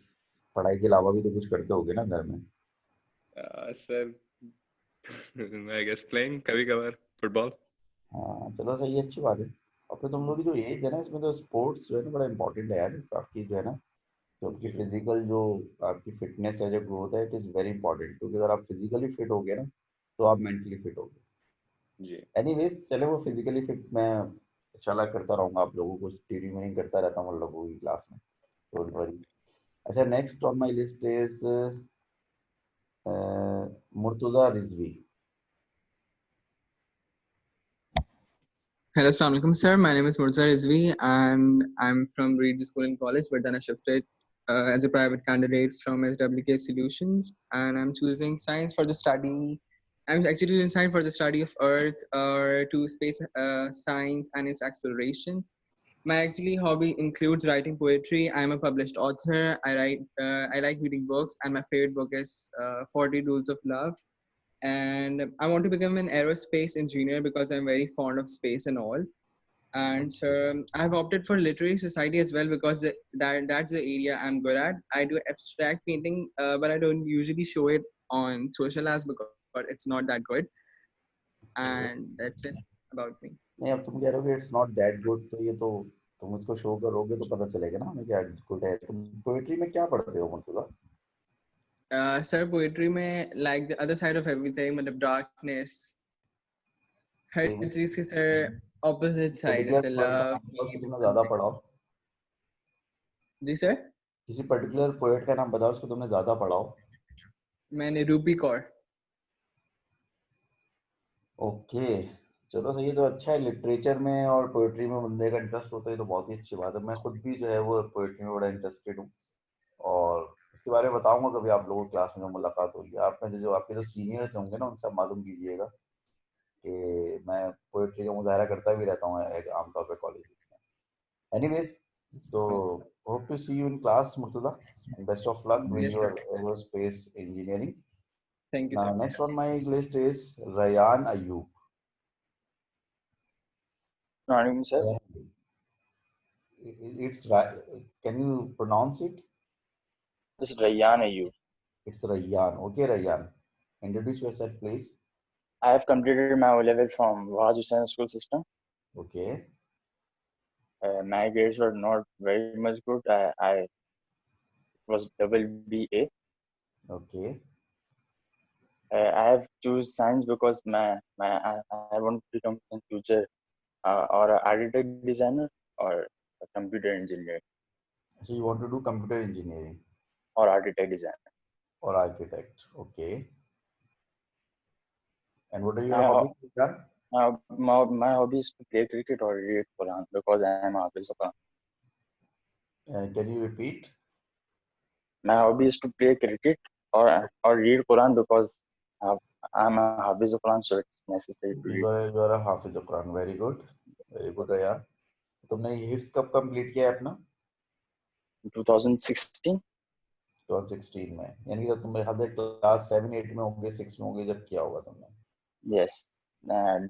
पढ़ाई के अलावा भी तो कुछ करते होगे ना घर में? Sir, I guess playing कभी कभार football. हाँ, चलो सही है, अच्छी बात है। और फिर तुम लोग की जो एज है ना, इसमें तो स्पोर्ट्स जो है ना बड़ा इम्पोर्टेंट है यार, आपकी जो है ना, जो आपकी फिजिकल जो आपकी फिटनेस है, जो ग्रोथ है, इट इज़ वेरी इंपॉर्टेंट, क्योंकि अगर आप फिजिकली फिट हो गए ना तो आप मेंटली फिट हो गए। जी। एनीवेज, चलो वो फिजिकली फिट मैं इंशाल्लाह करता रहूँगा, आप लोगों को ट्यूनिंग करता रहता हूँ उन लोगों की क्लास में, डोंट वरी। अच्छा, next on my list is Murtaza Rizvi. Hello, Assalamu alaikum, sir. My name is Murtaza Rizvi, and I'm from Reed School and College, but then I shifted as a private candidate from SWK Solutions, and I'm choosing science for the study. I'm actually choosing science for the study of Earth or to space science and its exploration. My actually hobby includes writing poetry. I'm a published author. I like reading books, and my favorite book is 40 Rules of Love. And I want to become an aerospace engineer because I'm very fond of space and all. And I've opted for literary society as well because that's the area I'm good at. I do abstract painting, but I don't usually show it on social as because it's not that good. And that's it about me. नहीं, अब तुम कह रहे हो कि it's not that good, तो ये तो तुम इसको शो करोगे तो पता चलेगा ना हमें क्या गुड है। तुम पोएट्री में क्या पढ़ते हो मुर्तजा? Sir, poetry में like the other side of everything, मतलब darkness, हर चीज की sir opposite side जैसे love। तुमने ज्यादा पढ़ा हो? जी सर? किसी पर्टिकुलर पोएट का नाम बताओ उसको तुमने ज्यादा पढ़ा हो। मैंने रूपी कौर। ओके, चलो सही है, तो अच्छा है। लिटरेचर में और पोएट्री में बंदे का इंटरेस्ट होता है तो बहुत ही अच्छी बात है। मैं खुद भी जो है वो पोएट्री में बड़ा इंटरेस्टेड हूँ, और इसके बारे में बताऊंगा कभी आप लोगों की क्लास में जब मुलाकात होगी। आप में जो आपके जो सीनियर्स होंगे ना उनसे मालूम कीजिएगा कि मैं पोएट्री का मुजाहरा करता भी रहता हूँ आमतौर पर कॉलेज में। Anyways, so hope to see you in class, Murtaza, and best of luck with Yes, your sir. aerospace engineering. Thank you, Now, sir. next on my list is Rayan Ayub. Assalamualaikum, sir. It's can you pronounce it? This is Rayyan Ayub. It's Rayyan. Okay, Rayyan. Introduce yourself, please. I have completed my O level from Waz Hussain School System. Okay. My grades were not very much good. I was double BA. Okay. I have choose science because I want to become in future or an architect designer or a computer engineer So you want to do computer engineering or architect designer. or architect. Okay. And what are your My, ho- hobbies, Rayyan? my hobby is to play cricket or read Quran because I am a Hafiz of Quran. Can you repeat? My hobby is to play cricket or read Quran because I'm a Hafiz of Quran, so it's necessary to read. You are a Hafiz of Quran. Very good. Very good, Rayyan. तुमने ये हिफ्स कब complete किया है अपना? 2016. 2016 में, यानी कि तुम मेरे ख्याल से क्लास 7 8 में होंगे, 6 में होंगे जब किया होगा तुमने. Yes,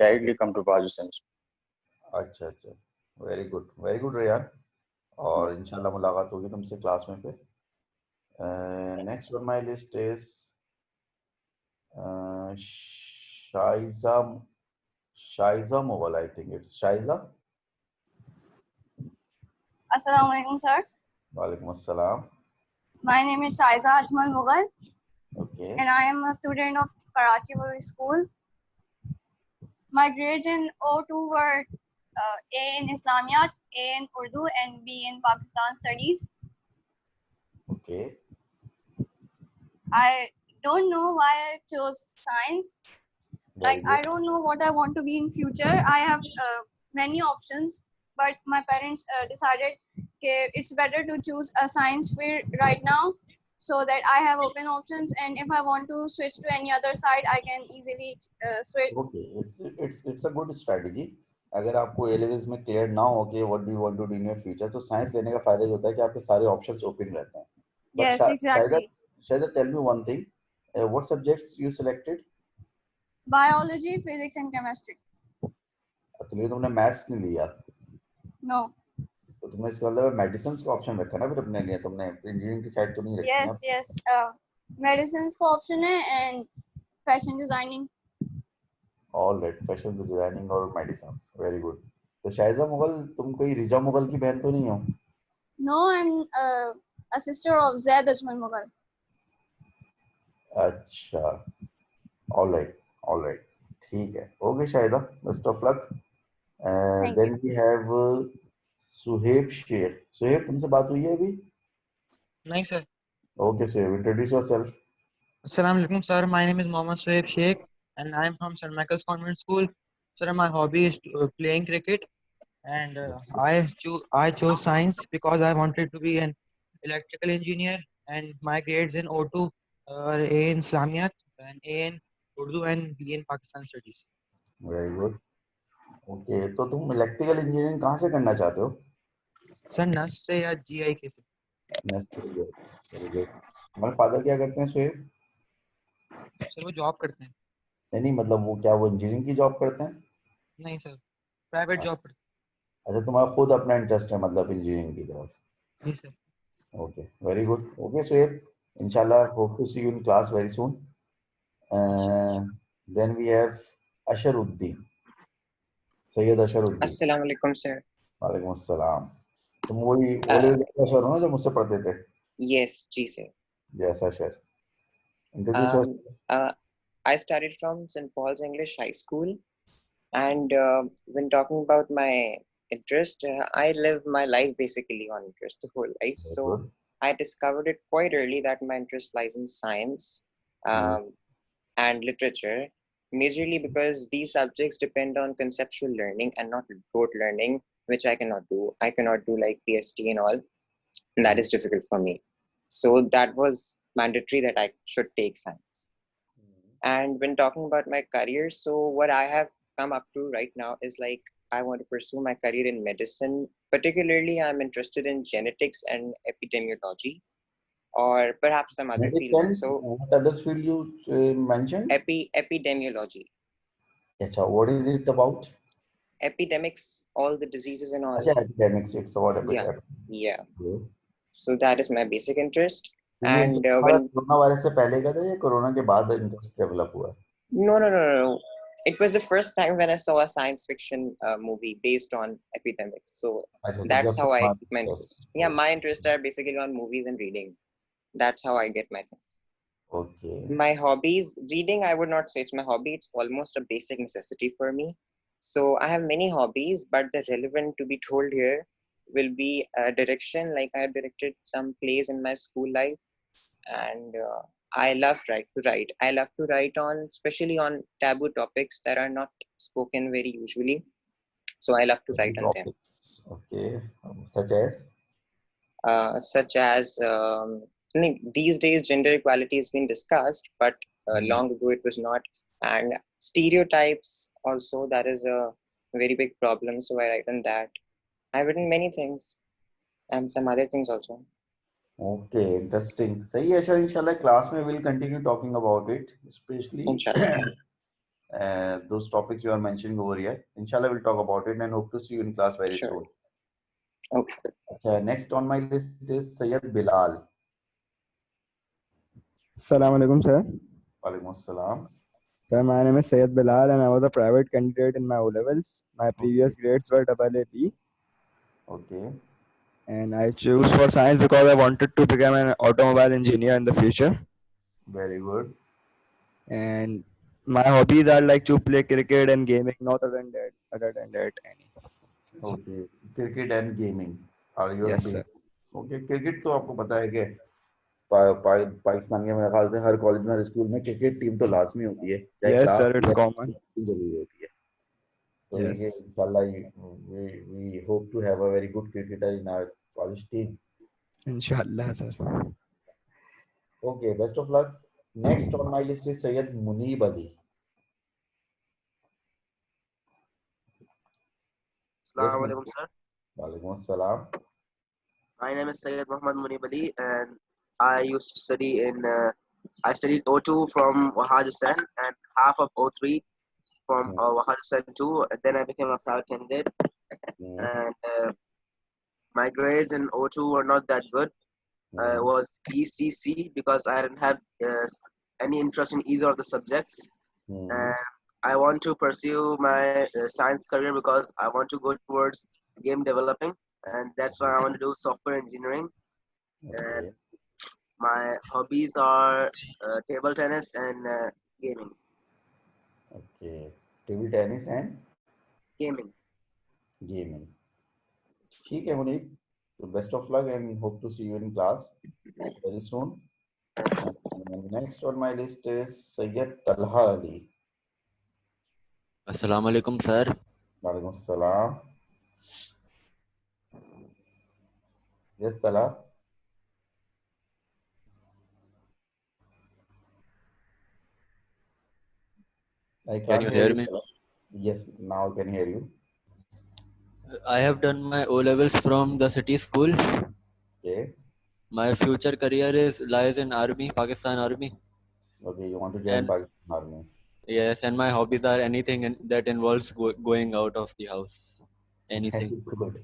directly come to Waz Hussain School. अच्छा. Very good Rayan. और इंशाल्लाह मुलाकात होगी तुमसे क्लास में फिर. Next on my list is Shaiza Mughal. I think it's Shaiza. Assalamu alaikum, sir. Walaikum assalam. My name is Shaiza Ajmal Mughal. Okay. And I am a student of Karachi Public School. My grades in O2 were A in Islamiyat, A in Urdu, and B in Pakistan Studies. Okay. I don't know why I chose science. I don't know what I want to be in future. I have many options, but my parents decided that it's better to choose a science field right now, so that I have open options, and if I want to switch to any other side, I can easily switch. Okay, it's a good strategy. अगर आपको A levels में clear ना हो कि what do you want to do in your future, तो science लेने का फायदा ये होता है कि आपके सारे options open रहते हैं. But Yes, exactly. Shaiza, tell me one thing. What subjects you selected? Biology, physics, and chemistry. तो ये तुमने maths नहीं लिया. No. तो तुमने इसका मतलब मेडिसिन का ऑप्शन रखा ना फिर अपने लिए, तुमने इंजीनियरिंग की साइड तो नहीं रखी ना. Yes. Medicines का option है and fashion designing. All right, fashion designing और medicines. Very good. तो शाइजा मुगल, तुम कोई रिजा मुगल की बहन तो नहीं हो? No, I'm a sister of Zaid Ajmal Mughal. अच्छा. All right. ठीक है. Okay, शाइजा. Best of luck. Then we have Suhaib Sheikh. Suhaib, तुमसे बात हुई है अभी? नहीं sir. Okay, Suhaib, introduce yourself. Assalamu alaikum, sir. My name is Mohammad Suhaib Sheikh, and I am from St. Michael's Convent School. Sir, my hobby is playing cricket, and I chose science because I wanted to be an electrical engineer, and my grades in O2 are A in Islamiyat, and A in Urdu, and B in Pakistan Studies. Very good. Okay, तो तुम electrical engineering कहाँ से करना चाहते हो? Sir नस से या GIK से. Very good. हमारे फादर क्या करते हैं सुहेब? सर वो जॉब करते हैं. नहीं, मतलब वो क्या, वो इंजीनियरिंग की जॉब करते हैं? नहीं सर, प्राइवेट जॉब करते हैं. अच्छा, तुम्हारा खुद अपना इंटरेस्ट है मतलब इंजीनियरिंग की तरफ? जी sir. Okay, very good. Okay, Suhaib, inshallah, hope to see you in class very soon. Then we have Asharuddin. Sayyid Asharuddin. अस्सलाम वालेकुम सर. वालेकुम अस्सलाम. तुम वही ओले अशर हो ना जो मुझसे पढ़ते थे? Yes, ji sir. Yes, Ashar. Introduce yourself. I studied from St. Paul's English High School, and when talking about my interest, I live my life basically on interest the whole life. So I discovered it quite early that my interest lies in science and literature, majorly because these subjects depend on conceptual learning and not rote learning, which I cannot do. I cannot do like PST and all, and that is difficult for me. So that was mandatory that I should take science. And when talking about my career, so what I have come up to right now is like I want to pursue my career in medicine. Particularly, I'm interested in genetics and epidemiology, or perhaps some other field Medicine, also. what other field you mentioned? Epidemiology. Acha, what is it about? Epidemics, all the diseases and all. Acha, academics, it's about Yeah, epidemics. yeah. Okay. So that is my basic interest. तो ये And हमारा when corona virus से पहले का था या corona के बाद इंटरेस्ट डेवलप हुआ? no. It was the first time when I saw a science fiction movie based on epidemics. So अच्छा, तो that's जब से how I हमारा keep my interest interest. Yeah, my interests are basically on movies and reading. That's how I get my things. Okay. My hobbies, reading, I would not say it's my hobby. It's almost a basic necessity for me. So I have many hobbies, but the relevant to be told here will be direction. Like I have directed some plays in my school life, and I love to write. I love to write on, especially on taboo topics that are not spoken very usually. So I love to write on them. Okay. Such as? I mean, these days gender equality has been discussed, but long ago it was not. And stereotypes also, that is a very big problem. So I write on that. I've written many things and some other things also. Okay, interesting. सही है sir, इंशाल्लाह class में we'll continue talking about it, especially those topics you are mentioning over here. Inshallah, we'll talk about it and hope to see you in class very soon. Okay. Okay, next on my list is Sayyid Bilal. Assalamu alaikum, sir. Walaikum assalam. Sir, my name is Sayyid Bilal and I was a private candidate in my O-levels. My previous grades were AA-B. Okay. And I chose for science because I wanted to become an automobile engineer in the future. Very good. And my hobbies are like to play cricket and gaming, not other than that any. Okay, cricket and gaming are your Yes, big. sir. Okay, cricket तो आपको पता है कि पाकिस्तान के मेरे ख्याल से हर college में हर स्कूल में क्रिकेट टीम तो लाजमी होती है, चाहे Yes, class sir, it's common. जरूरी होती है। तो Yes. ये इंशाल्लाह we hope to have a very good cricketer in our college team. Inshallah, sir. Okay, best of luck. Next on my list is Sayyid Munib Ali. Assalamu alaikum, sir. Walaikum assalam. My name is Syed Muhammad Munib Ali, and I used to study in. I studied O2 from Wahaj Hussain and half of O3 from Wahaj Hussain 2. Then I became a private candidate, and my grades in O2 were not that good. It was BCC because I didn't have any interest in either of the subjects. And I want to pursue my science career because I want to go towards game developing, and that's why I want to do software engineering. And my hobbies are table tennis and gaming. Okay, table tennis and Gaming. gaming. ठीक है Munib, so best of luck and hope to see you in class very soon. And next on my list is Sayyid Talha Ali. Assalamu alaikum, sir. Walaikum assalam. Yes, Talha. Can you hear me? Yes, now I can hear you. I have done my O-levels from the city school. Okay. My future career lies in army, Pakistan Army. Okay, you want to join Pakistan Army. Yes, and my hobbies are anything that involves going out of the house. Anything. Very good.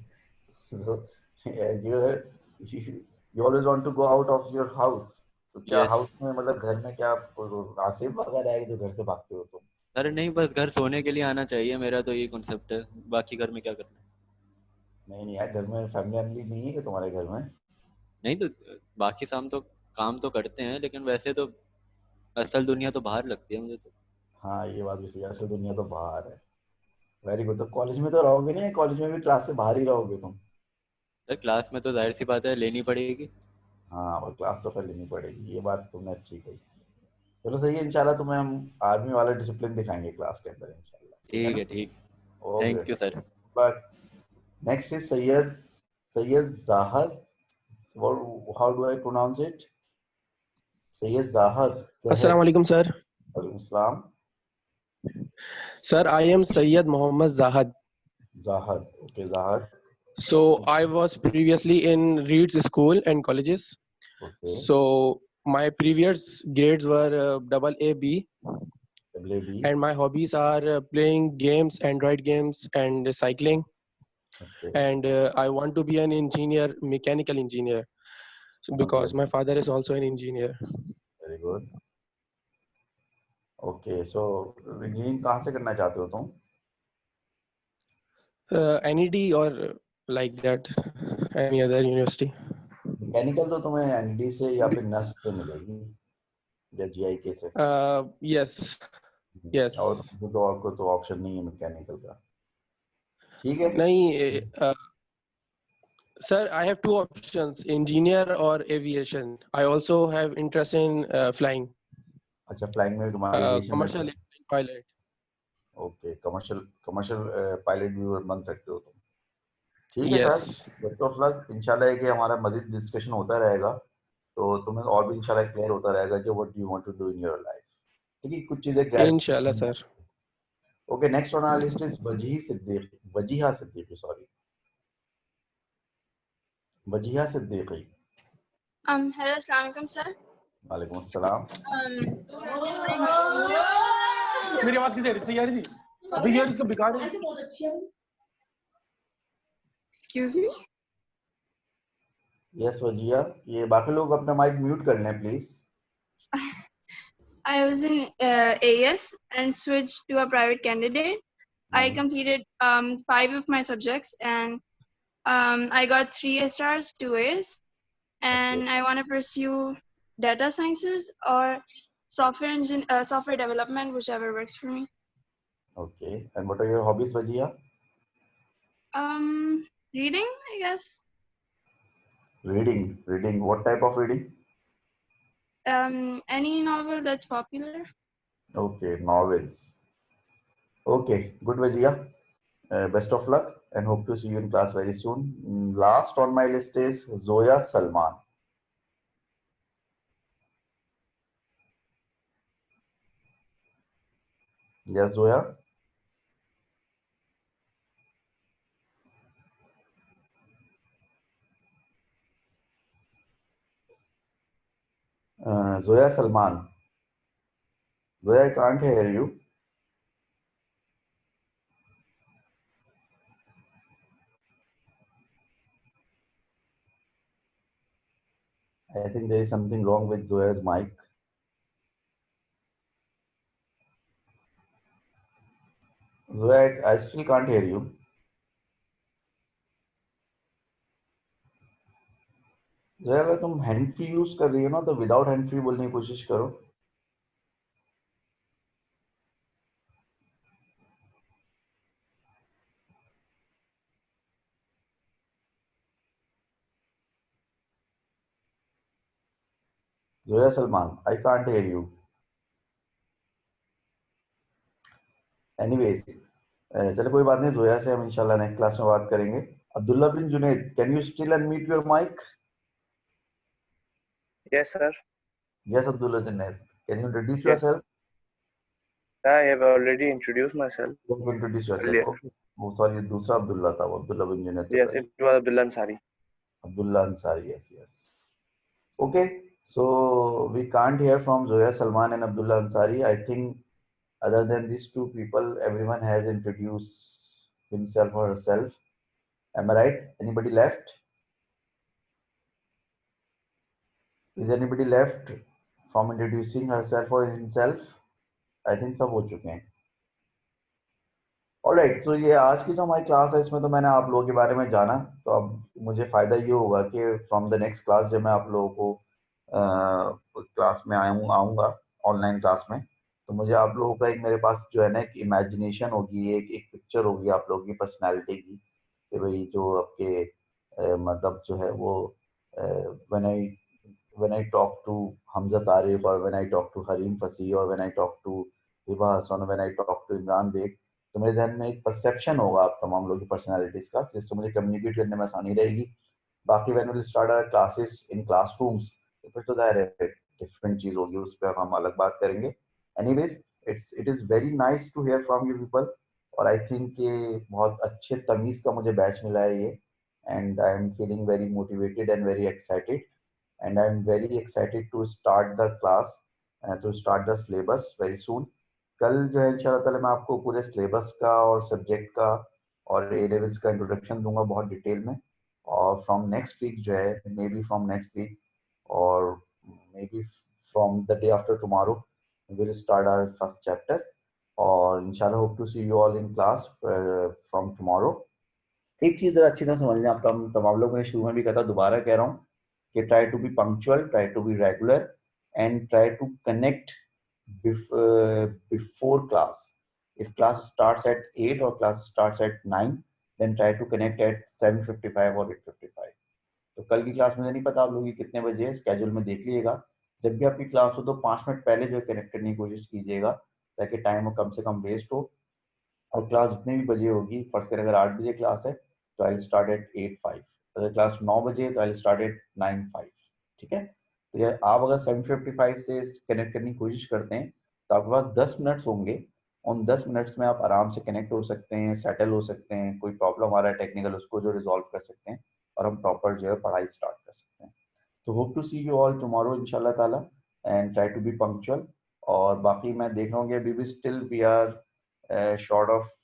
So, yeah, you always want to go out of your house. तो क्या Yes. House में मतलब घर में क्या आसिफ वगैरह है जो घर से भागते हो तुम? अरे नहीं, बस घर सोने के लिए आना चाहिए, मेरा तो यही कॉन्सेप्ट है। बाकी घर में क्या करना है? नहीं यार, घर में फैमिली नहीं है कि तुम्हारे घर में? नहीं तो बाकी काम तो करते हैं, लेकिन वैसे तो असल दुनिया तो बाहर लगती है मुझे तो। हाँ, ये बात भी सही है, असल दुनिया तो बाहर है। Very good. तो कॉलेज में तो रहोगे नहीं, कॉलेज में भी क्लास से बाहर ही रहोगे तुम? सर क्लास में तो जाहिर सी बात है लेनी पड़ेगी। हाँ, और क्लास तो फिर लेनी पड़ेगी, ये बात तुमने अच्छी कही। चलो सही है, इंशाल्लाह तुम्हें हम आर्मी वाला डिसिप्लिन दिखाएंगे क्लास के अंदर इंशाल्लाह। ठीक है, ठीक। Thank you sir. But next is Syed Zahar. How do I pronounce it? Sayyid Zahar. Assalamu alaikum, sir. Walaikum assalam. Sir, I am Sayyid Muhammad Zahad. Zahar. Okay, Zahar. So I was previously in Reed's school and colleges. Okay. So my previous grades were double A B, WAB. and my hobbies are playing games, Android games, and cycling. Okay. And I want to be an engineer, mechanical engineer, because my father is also an engineer. Very good. Okay, so engineering कहाँ से करना चाहते हो तुम? NED or like that, any other university. Mechanical तो तुम्हें ND से या फिर नस्क से मिलेगी या जीआईके से। Yes. Yes. और आपको तो ऑप्शन नहीं है मैकेनिकल का। ठीक है। नहीं, sir, I have two options: engineer or aviation. I also have interest in flying. अच्छा, फ्लाइंग में तुम्हारा एविएशन में Commercial pilot. Okay, commercial pilot भी बन सकते हो तुम। ठीक है Yes. Sir, best of luck. इंशाल्लाह है कि हमारा मजीद डिस्कशन होता रहेगा, तो तुम्हें और भी इंशाल्लाह क्लियर होता रहेगा कि what you want to do in your life. ठीक है, कुछ चीजें Inshallah, sir. Okay, next on our list is Wajiha Siddiqui, sorry, Wajiha Siddiqui. Hello, Assalamu alaikum, sir. वालेकुम अस्सलाम। मेरी आवाज किधर है? सही आ रही थी? अभी यार इसको बिगाड़ रही। Excuse me. यस वजीहा, ये बाकी लोग अपना माइक म्यूट कर लें please. I was in AS and switched to a private candidate. I completed 5 of my subjects and I got 3 A stars, 2 A's, and I want to pursue data sciences or software development, whichever works for me. Okay, and what are your hobbies, Wajia? Reading, I guess. Reading. What type of reading? Any novel that's popular. Okay, novels. Okay, good, Wajia. Best of luck and hope to see you in class very soon. Last on my list is Zoya Salman. Yes, Zoya. Zoya Salman. Zoya, I can't hear you. I think there is something wrong with Zoya's mic. Zoya, I still can't hear you. Zoya, अगर तुम hand free use कर रही हो ना, तो without hand free बोलने की कोशिश करो। Zoya Salman, I can't hear you. Anyways, चलो कोई बात नहीं, जोया से हम इंशाल्लाह नेक्स्ट क्लास में बात करेंगे। Abdullah bin Junaid, can you still unmute your mic? Yes, sir. Yes, Abdullah Junaid. Can you introduce Yes. yourself? I have already introduced myself. You have introduced yourself. earlier. Okay. Oh, sorry, दूसरा अब्दुल्ला था, वो अब्दुल्ला बिन जुनैद तो Yes, पहले। it was Abdullah Ansari. Abdullah Ansari, yes. Okay, so we can't hear from Zoya Salman and Abdullah Ansari. I think other than these two people, everyone has introduced himself or herself. Am I right? Anybody left? Is anybody left from introducing herself or himself? I think सब हो चुके हैं। Alright, so ये आज की जो हमारी class है, इसमें तो मैंने आप लोगों के बारे में जाना, तो अब मुझे फ़ायदा ये होगा कि फ्रॉम द नेक्स्ट क्लास जब मैं आप लोगों को क्लास में आऊँगा ऑनलाइन क्लास में, तो मुझे आप लोगों का एक मेरे पास जो है ना एक इमेजिनेशन होगी, एक पिक्चर होगी आप लोगों की पर्सनैलिटी की, कि भाई जो आपके मतलब जो है वो when I talk to Hamza Tariq or when I talk to Harim Fasi or when I talk to Hiba Hassan or when I talk to Imran Beg, तो मेरे ध्यान में एक परसेप्शन होगा आप तमाम लोगों की पर्सनालिटीज का, जिससे मुझे कम्युनिकेट करने में आसानी रहेगी। बाकी when we start our classes in classrooms, तो फिर तो ज़ाहिर है डिफरेंट चीज़ होगी, उस पर हम अलग बात करेंगे। Anyways, it is very nice to hear from you people, और आई थिंक ये बहुत अच्छे तमीज़ का मुझे बैच मिला है ये, and I am feeling very motivated and very excited. and I'm very excited to start the class and to start the syllabus very soon. कल जो है इंशाल्लाह ताला मैं आपको पूरे सिलेबस का और सब्जेक्ट का और ए लेवल्स का इंट्रोडक्शन दूंगा बहुत डिटेल में, और फ्रॉम नेक्स्ट वीक जो है, maybe from next week और maybe from the day after tomorrow will start our first chapter, और इंशाल्लाह hope to see you all in class from tomorrow. एक चीज़ ज़रा अच्छी तरह समझ लें, आप तमाम लोगों ने शुरू में भी कहा था, दोबारा कह रहा हूँ कि try to be punctual, try to be regular and try to connect before class. If class starts at 8 or class starts at 9, then try to connect at 7:55 or 8:55. तो कल की क्लास मुझे नहीं पता आप लोगों की कितने बजे है, स्केड्यूल में देख लीजिएगा। जब भी आपकी क्लास हो तो 5 मिनट पहले जो है कनेक्ट करने की कोशिश कीजिएगा, ताकि टाइम कम से कम वेस्ट हो। और क्लास जितने भी बजे होगी, फर्स्ट कर अगर 8 बजे क्लास है तो आई स्टार्ट एट 8:05, अगर क्लास 9 बजे तो आई स्टार्ट एट 9:05। ठीक है, तो ये आप अगर 7:55 से कनेक्ट करने की कोशिश करते हैं तो आपके पास 10 मिनट्स होंगे। उन 10 मिनट्स में आप आराम से कनेक्ट हो सकते हैं, सेटल हो सकते हैं, कोई प्रॉब्लम आ रहा है टेक्निकल उसको जो रिजॉल्व कर सकते हैं, और हम प्रॉपर जो है पढ़ाई स्टार्ट कर सकते हैं। तो hope to see you all tomorrow इंशाल्लाह ताला, and try to be punctual. और बाकी मैं देख रहा हूँ कि अभी भी still we are short of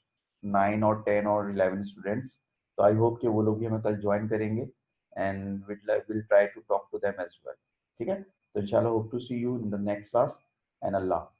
9 और 10 और 11 स्टूडेंट्स, तो आई होप कि वो लोग भी हमें कल ज्वाइन करेंगे and will try to talk to them as well. ठीक है, तो इंशाल्लाह hope to see you in the next class and Allah.